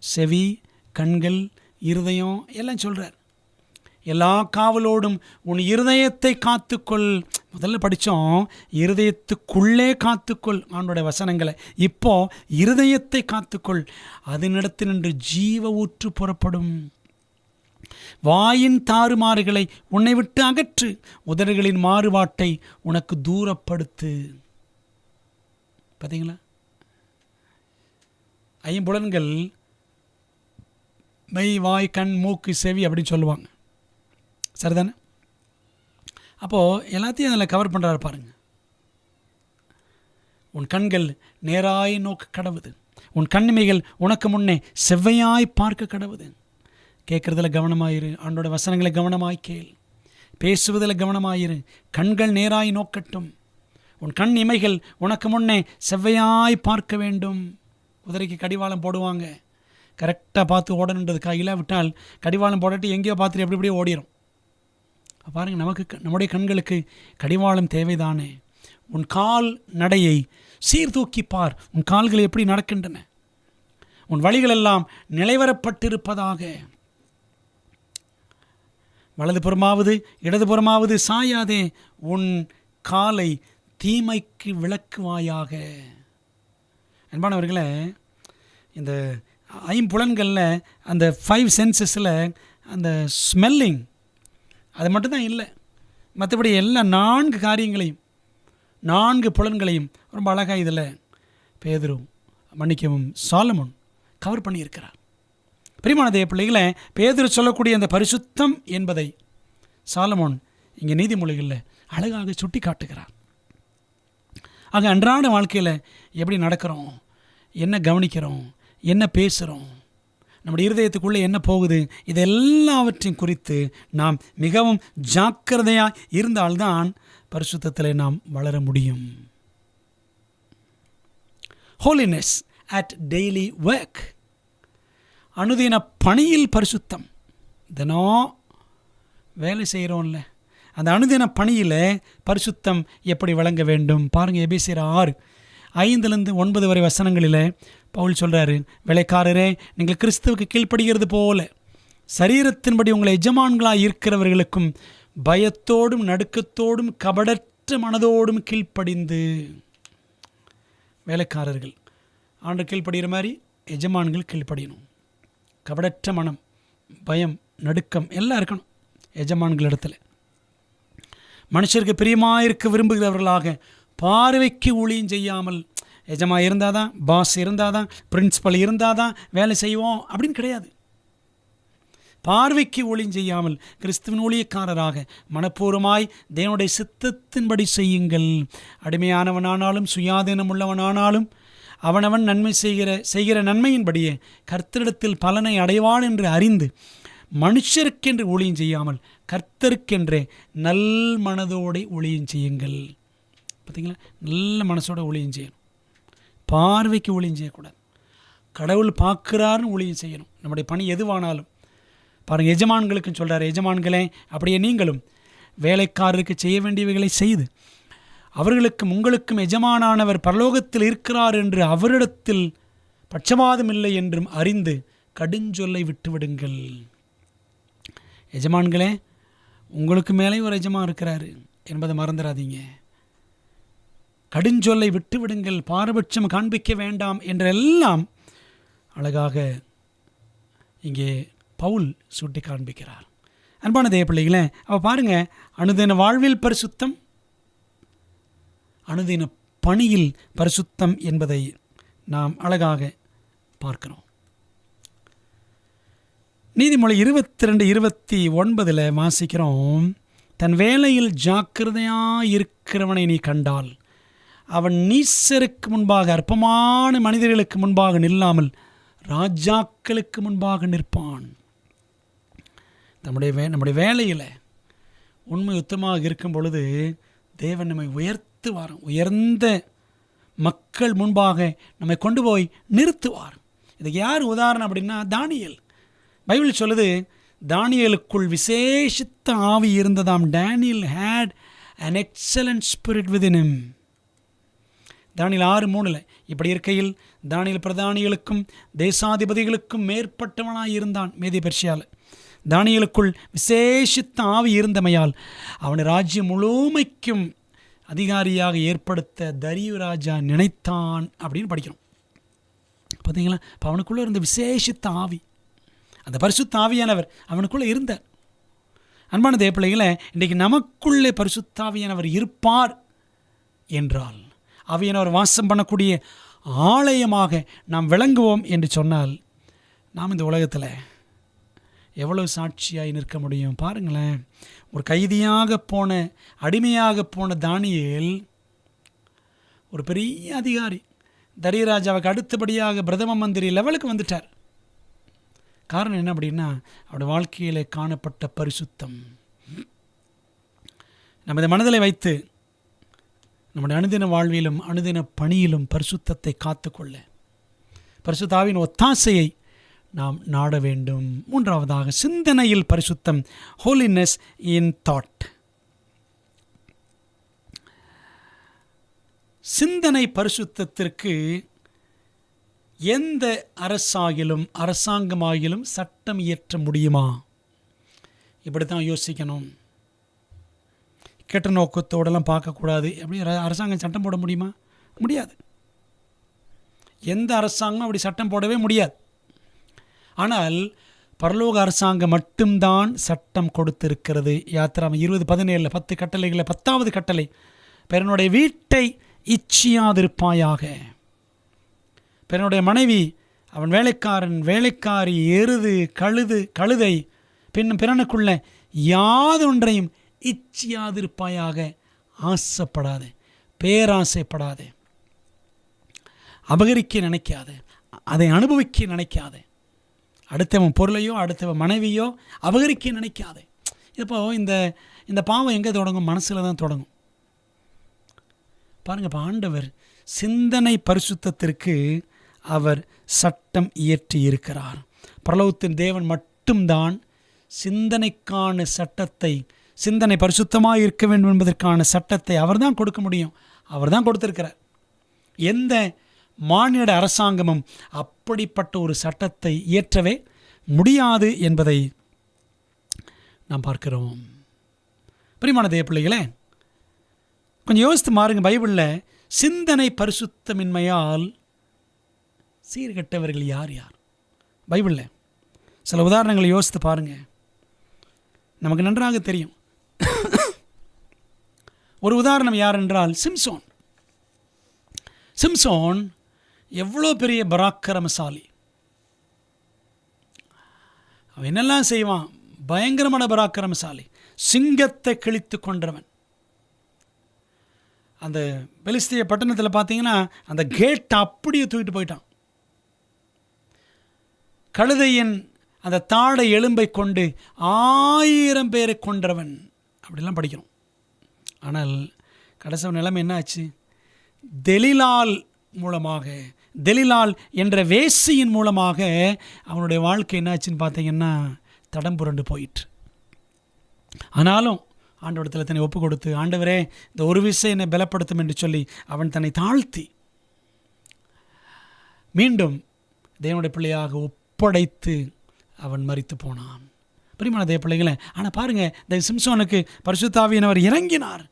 செவி, கண்கள், இருதயம் எல்லாம் சொல்கிறார். எல்லா காவலோடும் உன் இருதயத்தை காத்துக்கொள். முதல்ல படித்தோம், இருதயத்துக்குள்ளே காத்துக்கொள் ஆண்டோடைய வசனங்களை. இப்போ இருதயத்தை காத்துக்கொள், அதனிடத்தில் நின்று ஜீவ ஊற்று புறப்படும். வாயின் தாறுமாறுகளை உன்னை விட்டு அகற்று, உதடுகளின் மாறுபாட்டை உனக்கு தூரப்படுத்து. பார்த்தீங்களா? 5 புலன்கள், மெய், வாய், கண், மூக்கு, செவி அப்படின்னு சொல்லுவாங்க. சரிதானே? அப்போது எல்லாத்தையும் அதில் கவர் பண்ணுறாரு பாருங்கள். உன் கண்கள் நேராய் நோக்க கடவுது, உன் கண்ணிமைகள் உனக்கு முன்னே செவ்வையாய் பார்க்க கடவுது. கேட்குறதுல கவனமாயிரு, ஆண்டோட வசனங்களை கவனமாய் கேள், பேசுவதில் கவனமாயிரு. கண்கள் நேராய் நோக்கட்டும், உன் கண் இமைகள் உனக்கு முன்னே செவ்வையாய் பார்க்க வேண்டும். குதிரைக்கு கடிவாளம் போடுவாங்க, கரெக்டாக பார்த்து ஓடணுன்றது. கையில் விட்டால் கடிவாளம் போடட்டு எங்கேயோ பார்த்துட்டு எப்படி எப்படியோ ஓடிடும். பாருங்கள், நம்முடைய கண்களுக்கு கடிவாளம் தேவைதானே. உன் கால் நடையை சீர்தூக்கி பார், உன் கால்கள் எப்படி நடக்கின்றன, உன் வழிகளெல்லாம் நிலைவரப்பட்டிருப்பதாக. வலதுபுறமாவது இடதுபுறமாவது சாயாதே, உன் காலை தீமைக்கு விளக்குவாயாக. அன்பானவர்களே, இந்த 5 புலன்களில் அந்த 5 சென்சஸில் அந்த ஸ்மெல்லிங் அது மட்டும்தான் இல்லை, மற்றபடி எல்லா 4 காரியங்களையும் 4 புலன்களையும் ரொம்ப அழகாக இதில் பேதுரு, மன்னிக்கவும், சாலமோன் கவர் பண்ணியிருக்கிறார். பிரியமான தேவ பிள்ளைகளை, பேதுரு சொல்லக்கூடிய அந்த பரிசுத்தம் என்பதை சாலமோன் இங்கே நீதிமொழிகளில் அழகாக சுட்டி காட்டுகிறார். ஆக அன்றாட வாழ்க்கையில் எப்படி நடக்கிறோம், என்ன கவனிக்கிறோம், என்ன பேசுகிறோம், நம்முடைய இருதயத்துக்குள்ளே என்ன போகுது, இது எல்லாவற்றையும் குறித்து நாம் மிகவும் ஜாக்கிரதையாக இருந்தால்தான் பரிசுத்தத்தில் நாம் வளர முடியும். ஹோலினஸ் அட் டெய்லி ஒர்க், அனுதின பணியில் பரிசுத்தம். தினம் வேலை செய்கிறோம்ல, அந்த அனுதின பணியில் பரிசுத்தம் எப்படி வழங்க வேண்டும் பாருங்கள். எபேசியர் 6:5-9 வரை வசனங்களில் பவுல் சொல்கிறாரு, வேலைக்காரரே, நீங்கள் கிறிஸ்துவுக்கு கீழ்ப்படுகிறது போல சரீரத்தின்படி உங்களை எஜமான்களாக இருக்கிறவர்களுக்கும் பயத்தோடும் நடுக்கத்தோடும் கபடற்ற மனதோடும் கீழ்ப்படிந்து. வேலைக்காரர்கள் ஆண்டு கீழ்ப்படுகிற மாதிரி எஜமான்கள் கீழ்ப்படியணும். கபடற்ற மனம், பயம், நடுக்கம் எல்லாம் இருக்கணும் எஜமான்களிடத்தில். மனுஷருக்கு பிரியமாக இருக்க விரும்புகிறவர்களாக பார்வைக்கு ஊழியம் செய்யாமல், எஜமா இருந்தால் தான், பாஸ் இருந்தால் தான், பிரின்சிபல் இருந்தால் தான் வேலை செய்வோம் அப்படின்னு கிடையாது. பார்வைக்கு ஊழியம் செய்யாமல் கிறிஸ்துவின் ஊழியக்காரராக மனப்பூர்வமாய் தேவனுடைய சித்தத்தின்படி செய்யுங்கள். அடிமையானவனானாலும் சுயாதீனம் உள்ளவனானாலும் அவனவன் நன்மை செய்கிற நன்மையின்படியே கர்த்தரிடத்தில் பலனை அடைவான் என்று அறிந்து மனுஷருக்கென்று ஊழியம் செய்யாமல் கர்த்தருக்கென்றே நல் மனதோடு ஊழியம் செய்யுங்கள். பார்த்தீங்களா, நல்ல மனசோட ஊழியம் செய்யணும். பார்வைக்கு ஊழியம் செய்யக்கூடாது. கடவுள் பார்க்குறாருன்னு ஊழியம் செய்யணும். நம்முடைய பணி எதுவானாலும் பாருங்கள், எஜமான்களுக்கும் சொல்கிறார், எஜமான்களே அப்படியே நீங்களும் வேலைக்காரருக்கு செய்ய வேண்டியவைகளை செய்து அவர்களுக்கும் உங்களுக்கும் எஜமானானவர் பரலோகத்தில் இருக்கிறார் என்று அவரிடத்தில் பட்சபாதம் இல்லை என்றும் அறிந்து கடுஞ்சொல்லை விட்டுவிடுங்கள். எஜமான்களே, உங்களுக்கு மேலே ஒரு எஜமான் இருக்கிறாரு என்பதை மறந்துடாதீங்க. கடுஞ்சொல்லை விட்டுவிடுங்கள், பாரபட்சம் காண்பிக்க வேண்டாம் என்றெல்லாம் அழகாக இங்கே பவுல் சுட்டி காண்பிக்கிறார். அன்பான தேவ பிள்ளைகளே, அவள் பாருங்கள், அனுதின வாழ்வில் பரிசுத்தம், அனுதின பணியில் பரிசுத்தம் என்பதை நாம் அழகாக பார்க்கிறோம். நீதிமொழி 22:29 வாசிக்கிறோம், தன் வேலையில் ஜாக்கிரதையாயிருக்கிறவனை நீ கண்டால் அவன் நீசருக்கு முன்பாக அற்பமான மனிதர்களுக்கு முன்பாக நில்லாமல் ராஜாக்களுக்கு முன்பாக நிற்பான். நம்முடைய வேலையில் உண்மை உத்தமாக இருக்கும் பொழுது தேவன் நம்மை உயர்த்துவார். உயர்ந்த மக்கள் முன்பாக நம்மை கொண்டு போய் நிறுத்துவார். இதுக்கு யார் உதாரணம் அப்படின்னா தானியேல். பைபிள் சொல்லுது, தானியேலுக்குள் விசேஷித்த ஆவி இருந்ததாம். Daniel had an excellent spirit within him. தானியேல் 6:3 இப்படி இருக்கையில் தானியேல் பிரதானிகளுக்கும் தேசாதிபதிகளுக்கும் மேற்பட்டவனாய் இருந்தான். மேதிய பெர்சியாவில் தானியேலுக்குள் விசேஷித்த ஆவி இருந்தமையால் அவனை ராஜ்யம் முழுமைக்கும் அதிகாரியாக ஏற்படுத்த தரியு ராஜா நினைத்தான் அப்படின்னு படிக்கிறோம். பார்த்தீங்களா, இப்போ அவனுக்குள்ளே இருந்த விசேஷித்த ஆவி, அந்த பரிசுத்த ஆவியானவர் அவனுக்குள்ளே இருந்தார். அன்பான தேவ பிள்ளைகளை, இன்றைக்கு நமக்குள்ளே பரிசுத்த ஆவியானவர் இருப்பார் என்றால் ஆவியானவர் வாசம் பண்ணக்கூடிய ஆலயமாக நாம் விளங்குவோம் என்று சொன்னால் நாம் இந்த உலகத்தில் எவ்வளவு சாட்சியாய் நிற்க முடியும். பாருங்களேன், ஒரு கைதியாக போன, அடிமையாக போன தானியேல் ஒரு பெரிய அதிகாரி, தரியராஜாவுக்கு அடுத்தபடியாக பிரதம மந்திரி லெவலுக்கு வந்துட்டார். காரணம் என்ன அப்படின்னா, அவருடைய வாழ்க்கையில் காணப்பட்ட பரிசுத்தம். நம்ம இந்த மனதில் வைத்து நம்முடைய அனுதின வாழ்விலும் அனுதின பணியிலும் பரிசுத்தத்தை காத்துக்கொள்ள பரிசுத்த ஆவியின் ஒத்தாசையை நாம் நாட வேண்டும். மூன்றாவதாக சிந்தனையில் பரிசுத்தம், ஹோலினஸ் இன் தாட். சிந்தனை பரிசுத்தத்திற்கு எந்த அரசாங்கமாகிலும் சட்டம் இயற்ற முடியுமா? இப்படி தான் யோசிக்கணும். கெட்ட நோக்கத்தோடெல்லாம் பார்க்கக்கூடாது. எப்படி அரசாங்கம் சட்டம் போட முடியுமா? முடியாது. எந்த அரசாங்கமும் அப்படி சட்டம் போடவே முடியாது. ஆனால் பரலோக அரசாங்கம் மட்டும்தான் சட்டம் கொடுத்திருக்கிறது. யாத்திராம 20:17 10 கட்டளைகளில் 10வது கட்டளை, பிறனுடைய வீட்டை இச்சியாதிருப்பாயாக. பிறனுடைய மனைவி, அவன் வேலைக்காரன், வேலைக்காரி, எருது, கழுதை, பின்னும் பிறனுக்குள்ள யாதொன்றையும் இச்சியாதிருப்பாயாக. ஆசைப்படாதே, பேராசைப்படாதே, அபகரிக்க நினைக்காதே, அதை அனுபவிக்க நினைக்காதே, அடுத்தவன் பொருளையோ அடுத்தவன் மனைவியோ அபகரிக்க நினைக்காதே. இப்போ இந்த பாவம் எங்கே தொடங்கும்? மனசில் தான் தொடங்கும். பாருங்கள், இப்போ ஆண்டவர் சிந்தனை பரிசுத்தத்திற்கு அவர் சட்டம் இயற்றி இருக்கிறார். பரலோகத்தின் தேவன் மட்டும்தான் சிந்தனைக்கான சட்டத்தை, சிந்தனை பரிசுத்தமாக இருக்க வேண்டும் என்பதற்கான சட்டத்தை அவர் தான் கொடுக்க முடியும். அவர் தான் கொடுத்திருக்கிறார். எந்த மானிட அரசாங்கமும் அப்படிப்பட்ட ஒரு சட்டத்தை இயற்றவே முடியாது என்பதை நாம் பார்க்கிறோம். பிரியமான தேவ பிள்ளைகளே, கொஞ்சம் யோசித்து பாருங்க. பைபிளில் சிந்தனை பரிசுத்தமின்மையால் சீர்கெட்டவர்கள் யார் யார்? பைபிளில் சில உதாரணங்களை யோசித்து பாருங்க, நமக்கு நன்றாக தெரியும். ஒரு உதாரணம் யார் என்றால் சிம்சோன். சிம்சோன் எவ்வளோ பெரிய பராக்கிரமசாலி. அவன் என்னெல்லாம் செய்வான்? பயங்கரமான பராக்கிரமசாலி, சிங்கத்தை கிழித்து கொன்றவன். அந்த பெலிஸ்திய பட்டணத்தில் பார்த்தீங்கன்னா அந்த கேட்டை அப்படியே தூக்கிட்டு போயிட்டான். கழுதையின் அந்த தாடை எலும்பை கொண்டு 1000 பேரை கொன்றவன், அப்படிலாம் படிக்கிறோம். ஆனால் கடைசி நிலைமை என்ன ஆச்சு? தெலிலால் மூலமாக, தெலிலால் என்ற வேசியின் மூலமாக அவனுடைய வாழ்க்கை என்னாச்சுன்னு பார்த்தீங்கன்னா தடம் புரண்டு போயிற்று. ஆனாலும் ஆண்டவரிடத்தில் தன்னை ஒப்பு கொடுத்து, ஆண்டவரே இந்த ஒரு விஷயம் என்னை பலப்படுத்தும் என்று சொல்லி அவன் தன்னை தாழ்த்தி மீண்டும் தேவனுடைய பிள்ளையாக ஒப்படைத்து அவன் மரித்து போனான். பிரியமான தேவ பிள்ளைகளே, ஆனால் பாருங்கள், இந்த சிம்சோனுக்கு பரிசுத்த ஆவியானவர் இறங்கினார்.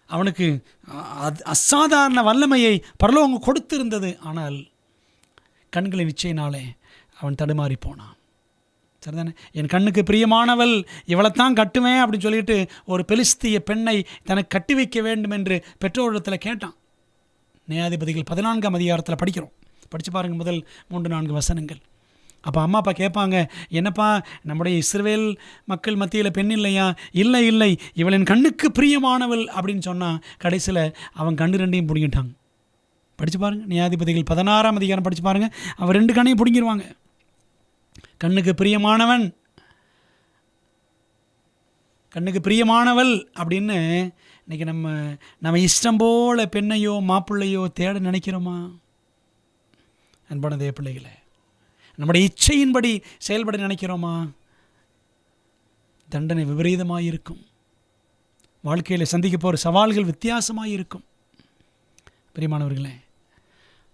அவனுக்கு அசாதாரண வல்லமையை பரலோகம் கொடுத்திருந்தது. ஆனால் கண்களின் இச்சையினாலே அவன் தடுமாறி போனான். சரிதானே? என் கண்ணுக்கு பிரியமானவள் இவளைத்தான் கட்டுவேன் அப்படின்னு சொல்லிட்டு ஒரு பெலிஸ்திய பெண்ணை தனக்கு கட்டி வைக்க வேண்டும் என்று பெற்றோரிடத்தில் கேட்டான். நியாயாதிபதிகள் 14ஆம் அதிகாரத்தில் படிக்கிறோம். படித்து பாருங்கள், முதல் 3-4 வசனங்கள். அப்போ அம்மா அப்பா கேட்பாங்க, என்னப்பா நம்முடைய இஸ்ரவேல் மக்கள் மத்தியில் பெண் இல்லையா? இல்லை இல்லை, இவளின் கண்ணுக்கு பிரியமானவள் அப்படின்னு சொன்னால் கடைசியில் அவன் கண்ணு ரெண்டையும் பிடிங்கிட்டாங்க. படித்து பாருங்கள், நியாயாதிபதிகள் 16ஆம் அதிகாரம் படித்து பாருங்கள். அவன் 2 கண்ணையும் பிடிங்கிடுவாங்க. கண்ணுக்கு பிரியமானவன், கண்ணுக்கு பிரியமானவள் அப்படின்னு இன்றைக்கி நம்ம இஷ்டம் போல் பெண்ணையோ மாப்பிள்ளையோ தேட நினைக்கிறோமா? அன்பான தேவ பிள்ளைகளே, நம்முடைய இச்சையின்படி செயல்பட நினைக்கிறோமா? தண்டனை விபரீதமாக இருக்கும். வாழ்க்கையில் சந்திக்க போகிற சவால்கள் வித்தியாசமாக இருக்கும். பிரியமானவர்களே,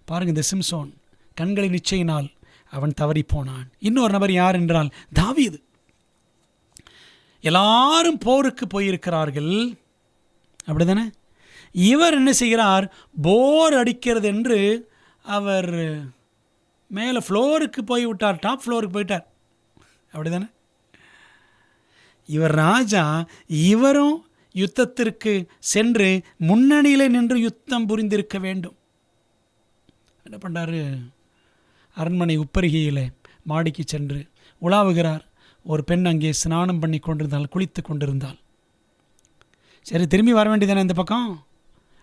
பாருங்கள், இந்த சிம்சோன் கண்களின் இச்சையினால் அவன் தவறி போனான். இன்னொரு நபர் யார் என்றால் தாவீது. எல்லாரும் போருக்கு போயிருக்கிறார்கள், அப்படிதானே? இவர் என்ன செய்கிறார்? போர் அடிக்கிறது என்று அவர் மேலே ஃப்ளோருக்கு போய்விட்டார், டாப் ஃப்ளோருக்கு போயிட்டார், அப்படிதானே? இவர் ராஜா, இவரும் யுத்தத்திற்கு சென்று முன்னணியில் நின்று யுத்தம் புரிந்திருக்க வேண்டும். என்ன பண்ணுறாரு? அரண்மனை உப்பருகையில் மாடிக்கு சென்று உலாவுகிறார். ஒரு பெண் அங்கே ஸ்நானம் பண்ணி கொண்டிருந்தால், குளித்து கொண்டிருந்தாள். சரி, திரும்பி வர வேண்டியதானே இந்த பக்கம்.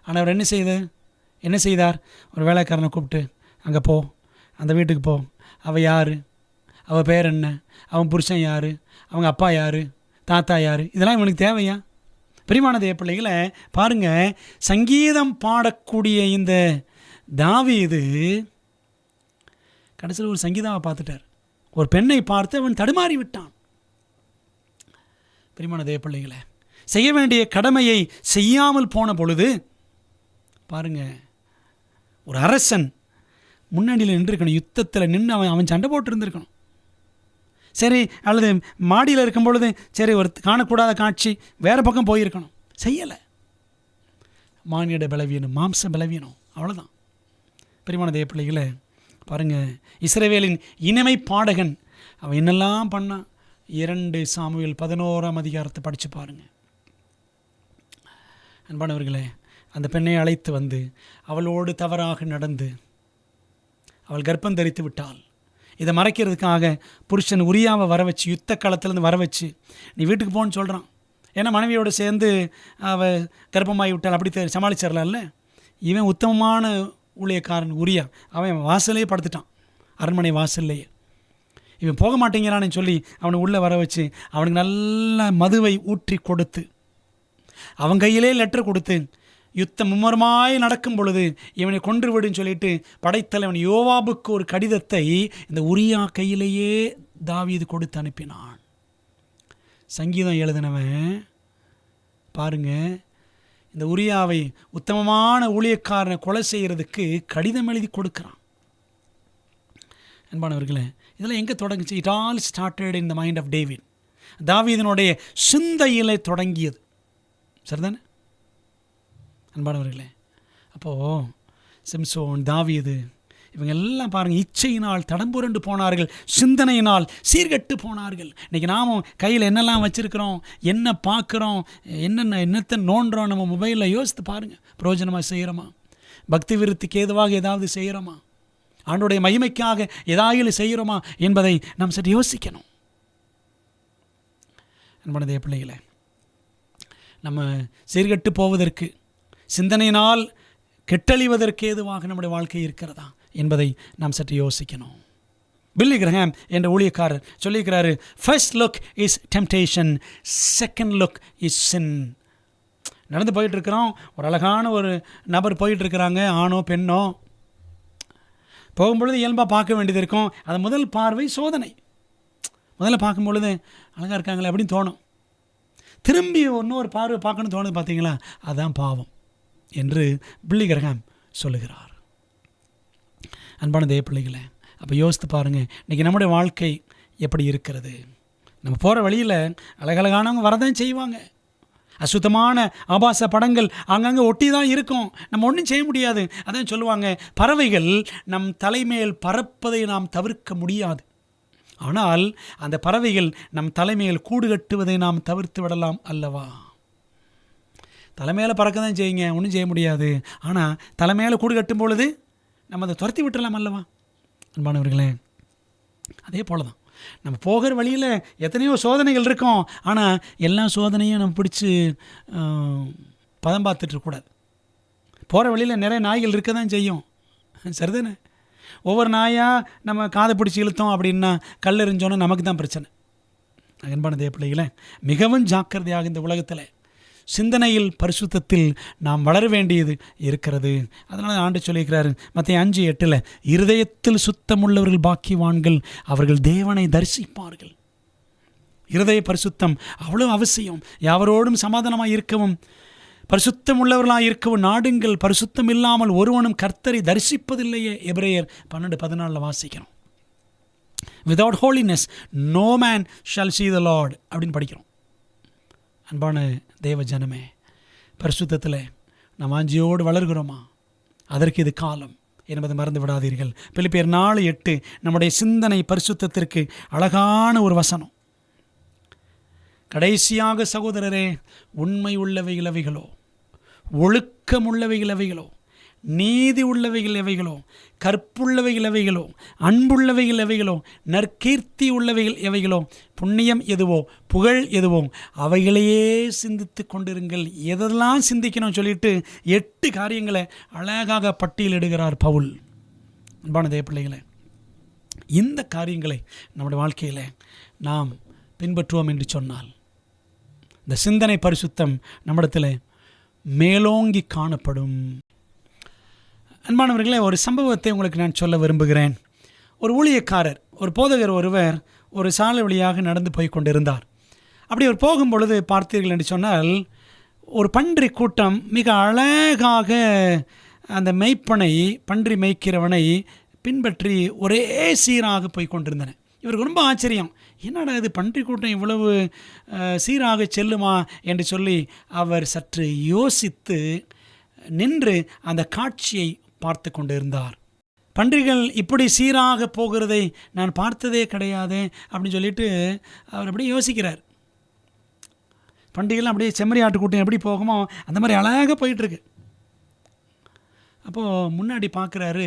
ஆனால் அவர் என்ன செய்தார்? ஒரு வேலைக்காரனை கூப்பிட்டு, அங்கே போ, அந்த வீட்டுக்கு போ. அவள் யார்? அவள் பேர் என்ன? அவன் புருஷன் யார்? அவங்க அப்பா யார்? தாத்தா யார்? இதெல்லாம் இவனுக்கு தேவையா? பிரியமான தேவ பிள்ளைகளை பாருங்கள், சங்கீதம் பாடக்கூடிய இந்த தாவீது கடைசியில் ஒரு சங்கீதாவை பார்த்துட்டார். ஒரு பெண்ணை பார்த்து அவன் தடுமாறி விட்டான். பிரியமான தேவ பிள்ளைகளை, செய்ய வேண்டிய கடமையை செய்யாமல் போன பொழுது பாருங்கள், ஒரு அரசன் முன்னாடியில் நின்றுருக்கணும், யுத்தத்தில் நின்று அவன் சண்டை போட்டு இருந்திருக்கணும். சரி, அல்லது மாடியில் இருக்கும் பொழுது சரி, ஒரு காணக்கூடாத காட்சி வேறு பக்கம் போயிருக்கணும். செய்யலை. மானிட பலவீனம், மாம்ச பலவீனம், அவ்வளோதான். பிரியமான தேவ பிள்ளைகளை பாருங்கள், இஸ்ரவேலின் இனிமை பாடகன் அவன் என்னெல்லாம் பண்ணான்? 2 சாமுவேல் 11ஆம் அதிகாரத்தை படித்து பாருங்கள். அன்பானவர்களே, அந்த பெண்ணை அழைத்து வந்து அவளோடு தவறாக நடந்து அவள் கர்ப்பம் தரித்து விட்டாள். இதை மறைக்கிறதுக்காக புருஷன் உரியாவை வர வச்சு, யுத்த காலத்துலேருந்து வர வச்சு, நீ வீட்டுக்கு போன்னு சொல்கிறான். ஏன்னா மனைவியோடு சேர்ந்து அவள் கர்ப்பமாகி விட்டாள், அப்படி சமாளிச்சிடலாம்ல. இவன் உத்தமமான ஊழியக்காரன் உரியா, அவன் வாசலே படுத்துட்டான், அரண்மனை வாசல்லையே. இவன் போக மாட்டேங்கிறான்னு சொல்லி அவனை உள்ளே வர வச்சு அவனுக்கு நல்ல மதுவை ஊற்றி கொடுத்து, அவன் கையிலே லெட்டர் கொடுத்து, யுத்தம் மும்முரமாய் நடக்கும் பொழுது இவனை கொன்று விடுன்னு சொல்லிட்டு படைத்தலைவன் யோவாபுக்கு ஒரு கடிதத்தை இந்த உரியா கையிலேயே தாவீது கொடுத்து அனுப்பினான். சங்கீதம் எழுதினவன் பாருங்க, இந்த உரியாவை உத்தமமான ஊழியக்காரனை கொலை செய்கிறதுக்கு கடிதம் எழுதி கொடுக்குறான். அன்பானவர்களே, இதெல்லாம் எங்கே தொடங்குச்சு? It all started in the mind of David. தாவீதினுடைய சிந்தையிலே தொடங்கியது. சரிதானே அன்பானவர்களே? அப்போது சிம்சோன், தாவீது இவங்க எல்லாம் பாருங்கள், இச்சையினால் தடம்புரண்டு போனார்கள், சிந்தனையினால் சீர்கட்டு போனார்கள். இன்றைக்கி நாமும் கையில் என்னெல்லாம் வச்சுருக்கிறோம், என்ன பார்க்குறோம், என்னத்தை நோண்டுறோம், நம்ம மொபைலில் யோசித்து பாருங்கள். பிரயோஜனமாக செய்கிறோமா? பக்தி விருத்திக்கு ஏதுவாக ஏதாவது செய்கிறோமா? ஆண்டோடைய மகிமைக்காக ஏதாயிலும் செய்கிறோமா என்பதை நாம் சற்று யோசிக்கணும். அன்பான தேவ பிள்ளைகளே, நம்ம சீர்கெட்டு போவதற்கு, சிந்தனையினால் கெட்டழிவதற்கு ஏதுவாக நம்முடைய வாழ்க்கை இருக்கிறதா என்பதை நாம் சற்று யோசிக்கணும். பில்லி கிரஹாம் என்ற ஊழியக்காரர் சொல்லியிருக்கிறாரு, first look is temptation, second look is sin. நடந்து போயிட்டுருக்கிறோம், ஒரு அழகான ஒரு நபர் போயிட்டுருக்கிறாங்க, ஆணோ பெண்ணோ. போகும்பொழுது இயல்பாக பார்க்க வேண்டியது இருக்கும். அது முதல் பார்வை சோதனை. முதல்ல பார்க்கும் பொழுது அழகாக இருக்காங்களே அப்படின்னு தோணும். திரும்பி இன்னொரு பார்வை பார்க்கணும்னு தோணுது, பார்த்தீங்களா, அதுதான் பாவம் என்று பில்லி கிரஹாம் சொல்லுகிறார். அன்பான தேவ பிள்ளைகளே, அப்போ யோசித்து பாருங்கள், இன்றைக்கி நம்முடைய வாழ்க்கை எப்படி இருக்கிறது? நம்ம போகிற வழியில் அழகழகானவங்க வரதான் செய்வாங்க. அசுத்தமான ஆபாச படங்கள் அங்கங்கே ஒட்டி தான் இருக்கும். நம்ம ஒன்றும் செய்ய முடியாது. அதான் சொல்லுவாங்க, பறவைகள் நம் தலைமையில் பறப்பதை நாம் தவிர்க்க முடியாது. ஆனால் அந்த பறவைகள் நம் தலைமையில் கூடு கட்டுவதை நாம் தவிர்த்து விடலாம் அல்லவா? தலைமையில் பறக்க தான் செய்யுங்க, ஒன்றும் செய்ய முடியாது. ஆனால் தலைமையில் கூடு கட்டும் பொழுது நம்ம அதை துரத்தி விட்டுடலாம் அல்லவா? அன்பானவர்களே, அதே போல தான் நம்ம போகிற வழியில் எத்தனையோ சோதனைகள் இருக்கும். ஆனால் எல்லா சோதனையும் நம்ம பிடிச்சி பதம் பார்த்துட்ருக்கூடாது. போகிற வழியில் நிறைய நாய்கள் இருக்க தான் செய்யும், சரிதானே? ஒவ்வொரு நாயாக நம்ம காதை பிடிச்சி இழுத்தோம் அப்படின்னா கல் எறிஞ்சோன்னா நமக்கு தான் பிரச்சனை. அன்பான தேவ பிள்ளைகளே, மிகவும் ஜாக்கிரதையாக இந்த உலகத்தில் சிந்தனையில் பரிசுத்தத்தில் நாம் வளர வேண்டியது இருக்கிறது. அதனால் ஆண்டு சொல்லியிருக்கிறாரு மத்தேயு 5:8, இருதயத்தில் சுத்தமுள்ளவர்கள் பாக்கியவான்கள், அவர்கள் தேவனை தரிசிப்பார்கள். இருதய பரிசுத்தம் அவ்வளோ அவசியம். யாவரோடும் சமாதானமாக இருக்கவும் பரிசுத்தம் உள்ளவர்களாக இருக்கவும் நாடுங்கள். பரிசுத்தம் இல்லாமல் ஒருவனும் கர்த்தரை தரிசிப்பதில்லையே. எபிரேயர் 12:14 வாசிக்கிறோம். Without holiness no man shall see the Lord அப்படின்னு படிக்கிறோம். அன்பான தேவ ஜனமே, பரிசுத்தத்தில் நாம் வாஞ்சியோடு வளர்கிறோமா? அதற்கு இது காலம் என்பதை மறந்து விடாதீர்கள். பிலிப்பியர் 4:8 நம்முடைய சிந்தனை பரிசுத்தத்திற்கு அழகான ஒரு வசனம். கடைசியாக சகோதரரே, உண்மை உள்ளவைகள் எவைகளோ, ஒழுக்கம் உள்ளவைகள் எவைகளோ, நீதி உள்ளவைகள் எவைகளோ, கற்புள்ளவைகள் எவைகளோ, அன்புள்ளவைகள் எவைகளோ, நற்கீர்த்தி உள்ளவைகள் எவைகளோ, புண்ணியம் எதுவோ, புகழ் எதுவோ, அவைகளையே சிந்தித்து கொண்டிருங்கள். எதெல்லாம் சிந்திக்கணும் சொல்லிட்டு 8 காரியங்களை அழகாக பட்டியலிடுகிறார் பவுல். அன்பான தேவ பிள்ளைகளே, இந்த காரியங்களை நம்முடைய வாழ்க்கையில் நாம் பின்பற்றுவோம் என்று சொன்னால் இந்த சிந்தனை பரிசுத்தம் நம்மிடத்தில் மேலோங்கி காணப்படும். அன்பானவர்களே, ஒரு சம்பவத்தை உங்களுக்கு நான் சொல்ல விரும்புகிறேன். ஒரு ஊழியக்காரர், ஒரு போதகர் ஒருவர் ஒரு சாலை வழியாக நடந்து போய் கொண்டிருந்தார். அப்படி அவர் போகும்பொழுது பார்த்தீர்கள் என்று சொன்னால், ஒரு பன்றி கூட்டம் மிக அழகாக அந்த மெய்ப்பனை, பன்றி மேய்க்கிறவனை பின்பற்றி ஒரே சீராக போய் கொண்டிருந்தன. இவருக்கு ரொம்ப ஆச்சரியம், என்னடா இது பன்றி கூட்டம் இவ்வளவு சீராக செல்லுமா என்று சொல்லி அவர் சற்று யோசித்து நின்று அந்த காட்சியை பார்த்து கொண்டிருந்தார். பன்றிகள் இப்படி சீராக போகிறதை நான் பார்த்ததே கிடையாது அப்படின்னு சொல்லிட்டு அவர் அப்படியே யோசிக்கிறார். பன்றிகள் அப்படியே செம்மறி ஆட்டுக்கூட்டம் எப்படி போகுமோ அந்த மாதிரி அழகாக போயிட்டுருக்கு. அப்போது முன்னாடி பார்க்குறாரு,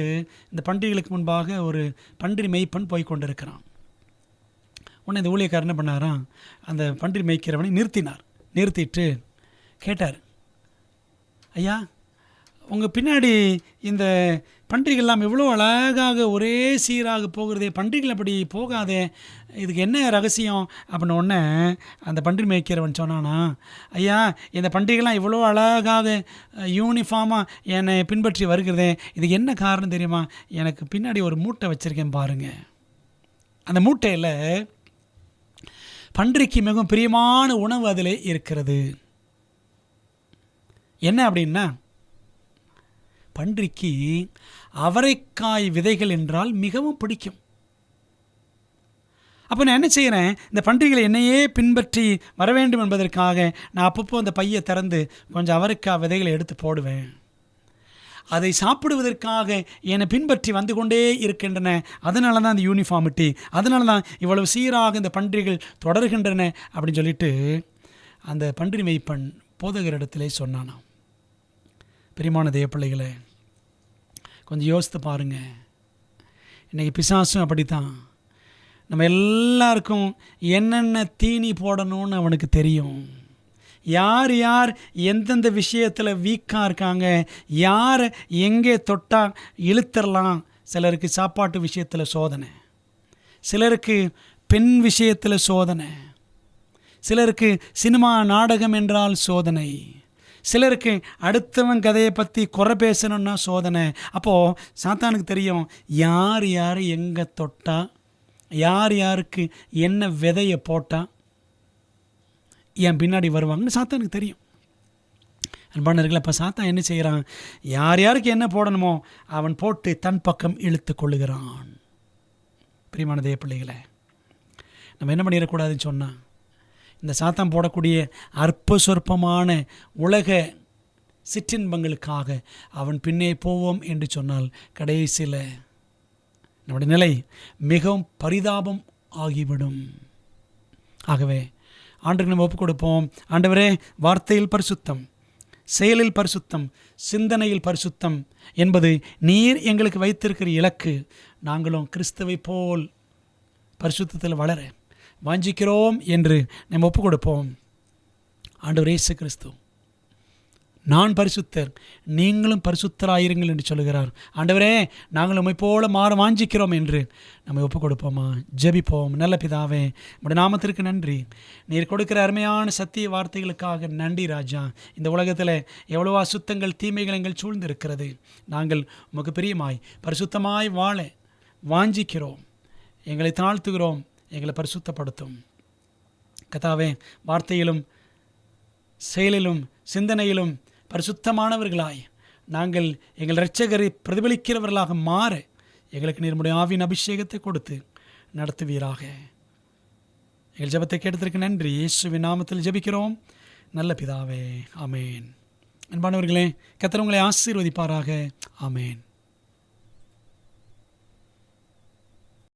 இந்த பன்றிகளுக்கு முன்பாக ஒரு பன்றி மேய்ப்பன் போய் கொண்டிருக்கிறான். உடனே இந்த ஊழியக்காரர் என்ன பண்ணாராம், அந்த பன்றி மேய்க்கிறவனை நிறுத்திட்டு கேட்டார், ஐயா, உங்கள் பின்னாடி இந்த பன்றிகள்லாம் இவ்வளோ அழகாக ஒரே சீராக போகிறதே, பன்றிகள் அப்படி போகாதே, இதுக்கு என்ன ரகசியம் அப்படின்னு. உடனே அந்த பன்றி மேய்க்கிறவன் சொன்னானா, ஐயா, இந்த பன்றிகள்லாம் இவ்வளோ அழகாக யூனிஃபார்மாக என்னை பின்பற்றி வருகிறதே, இதுக்கு என்ன காரணம் தெரியுமா? எனக்கு பின்னாடி ஒரு மூட்டை வச்சுருக்கேன் பாருங்கள். அந்த மூட்டையில் பன்றிக்கு மிகவும் பிரியமான உணவு அதில் இருக்கிறது. என்ன அப்படின்னா, பன்றிக்கு அவரைக்காய் விதைகள் என்றால் மிகவும் பிடிக்கும். அப்போ நான் என்ன செய்கிறேன், இந்த பன்றிகளை என்னையே பின்பற்றி வர வேண்டும் என்பதற்காக நான் அப்பப்போ அந்த பையை திறந்து கொஞ்சம் அவரைக்காய் விதைகளை எடுத்து போடுவேன். அதை சாப்பிடுவதற்காக என்னை பின்பற்றி வந்து கொண்டே இருக்கின்றன. அதனால தான் இந்த யூனிஃபார்மிட்டி, அதனால தான் இவ்வளவு சீராக இந்த பன்றிகள் தொடர்கின்றன அப்படின்னு சொல்லிட்டு அந்த பன்றி மேய்ப்பன் போதகரிடத்திலே சொன்னானாம். பிரியமான தேவ பிள்ளைகளே, கொஞ்சம் யோசித்து பாருங்கள். இன்றைக்கி பிசாசும் அப்படித்தான். நம்ம எல்லாருக்கும் என்னென்ன தீனி போடணும்னு அவனுக்கு தெரியும். யார் யார் எந்தெந்த விஷயத்தில் வீக்காக இருக்காங்க, யார் எங்கே தொட்டால் இழுத்துடலாம். சிலருக்கு சாப்பாட்டு விஷயத்தில் சோதனை, சிலருக்கு பெண் விஷயத்தில் சோதனை, சிலருக்கு சினிமா நாடகம் என்றால் சோதனை, சிலருக்கு அடுத்தவன் கதையை பற்றி குறை பேசணுன்னா சோதனை. அப்போது சாத்தானுக்கு தெரியும் யார் யார் எங்கே தொட்டா, யார் யாருக்கு என்ன விதையை போட்டால் என் பின்னாடி வருவாங்கன்னு சாத்தானுக்கு தெரியும். அன்பானவர்களே, அப்போ சாத்தான் என்ன செய்கிறான்? யார் யாருக்கு என்ன போடணுமோ அவன் போட்டு தன் பக்கம் இழுத்து கொள்ளுகிறான். பிரியமான தேவ பிள்ளைகளை, நம்ம என்ன பண்ணிடக்கூடாதுன்னு சொன்னால், இந்த சாத்தான் போடக்கூடிய அற்ப சொற்பமான உலக சிற்றின்பங்களுக்காக அவன் பின்னே போவோம் என்று சொன்னால் கடைசியில் நம்முடைய நிலை மிகவும் பரிதாபம் ஆகிவிடும். ஆகவே ஆண்டவருக்கு நம்ம ஒப்புக் கொடுப்போம். ஆண்டவரே, வார்த்தையில் பரிசுத்தம், செயலில் பரிசுத்தம், சிந்தனையில் பரிசுத்தம் என்பது நீர் எங்களுக்கு வைத்திருக்கிற இலக்கு. நாங்களும் கிறிஸ்துவை போல் பரிசுத்தத்தில் வளர வாஞ்சிக்கிறோம் என்று நம்ம ஒப்புக் கொடுப்போம். ஆண்டவர் இயேசு கிறிஸ்து, நான் பரிசுத்தர், நீங்களும் பரிசுத்தராயிருங்கள் என்று சொல்லுகிறார். ஆண்டவரே, நாங்கள் உம்மை போல மாற வாஞ்சிக்கிறோம் என்று நம்ம ஒப்புக் கொடுப்போமா? ஜெபிப்போம். நல்ல பிதாவே, உம்முடைய நாமத்திற்கு நன்றி. நீர் கொடுக்கிற அருமையான சத்திய வார்த்தைகளுக்காக நன்றி ராஜா. இந்த உலகத்தில் எவ்வளவோ அசுத்தங்கள், தீமைகள் எங்கள் சூழ்ந்திருக்கிறது. நாங்கள் உமக்கு பிரியமாய் பரிசுத்தமாய் வாழ வாஞ்சிக்கிறோம். எங்களை தாழ்த்துகிறோம். எங்களை பரிசுத்தப்படுத்தும் கர்த்தாவே. வார்த்தையிலும் செயலிலும் சிந்தனையிலும் பரிசுத்தமானவர்களாய் நாங்கள் எங்கள் இரட்சகரை பிரதிபலிக்கிறவர்களாக மாற எங்களுக்கு நீர்முடைய ஆவியின் அபிஷேகத்தை கொடுத்து நடத்துவீராக. எங்கள் ஜெபத்தை கேட்டதற்கு நன்றி. இயேசுவின் நாமத்தில் ஜெபிக்கிறோம் நல்ல பிதாவே, ஆமேன். அன்பானவர்களே, கர்த்தர் உங்களை ஆசீர்வதிப்பாராக. ஆமேன்.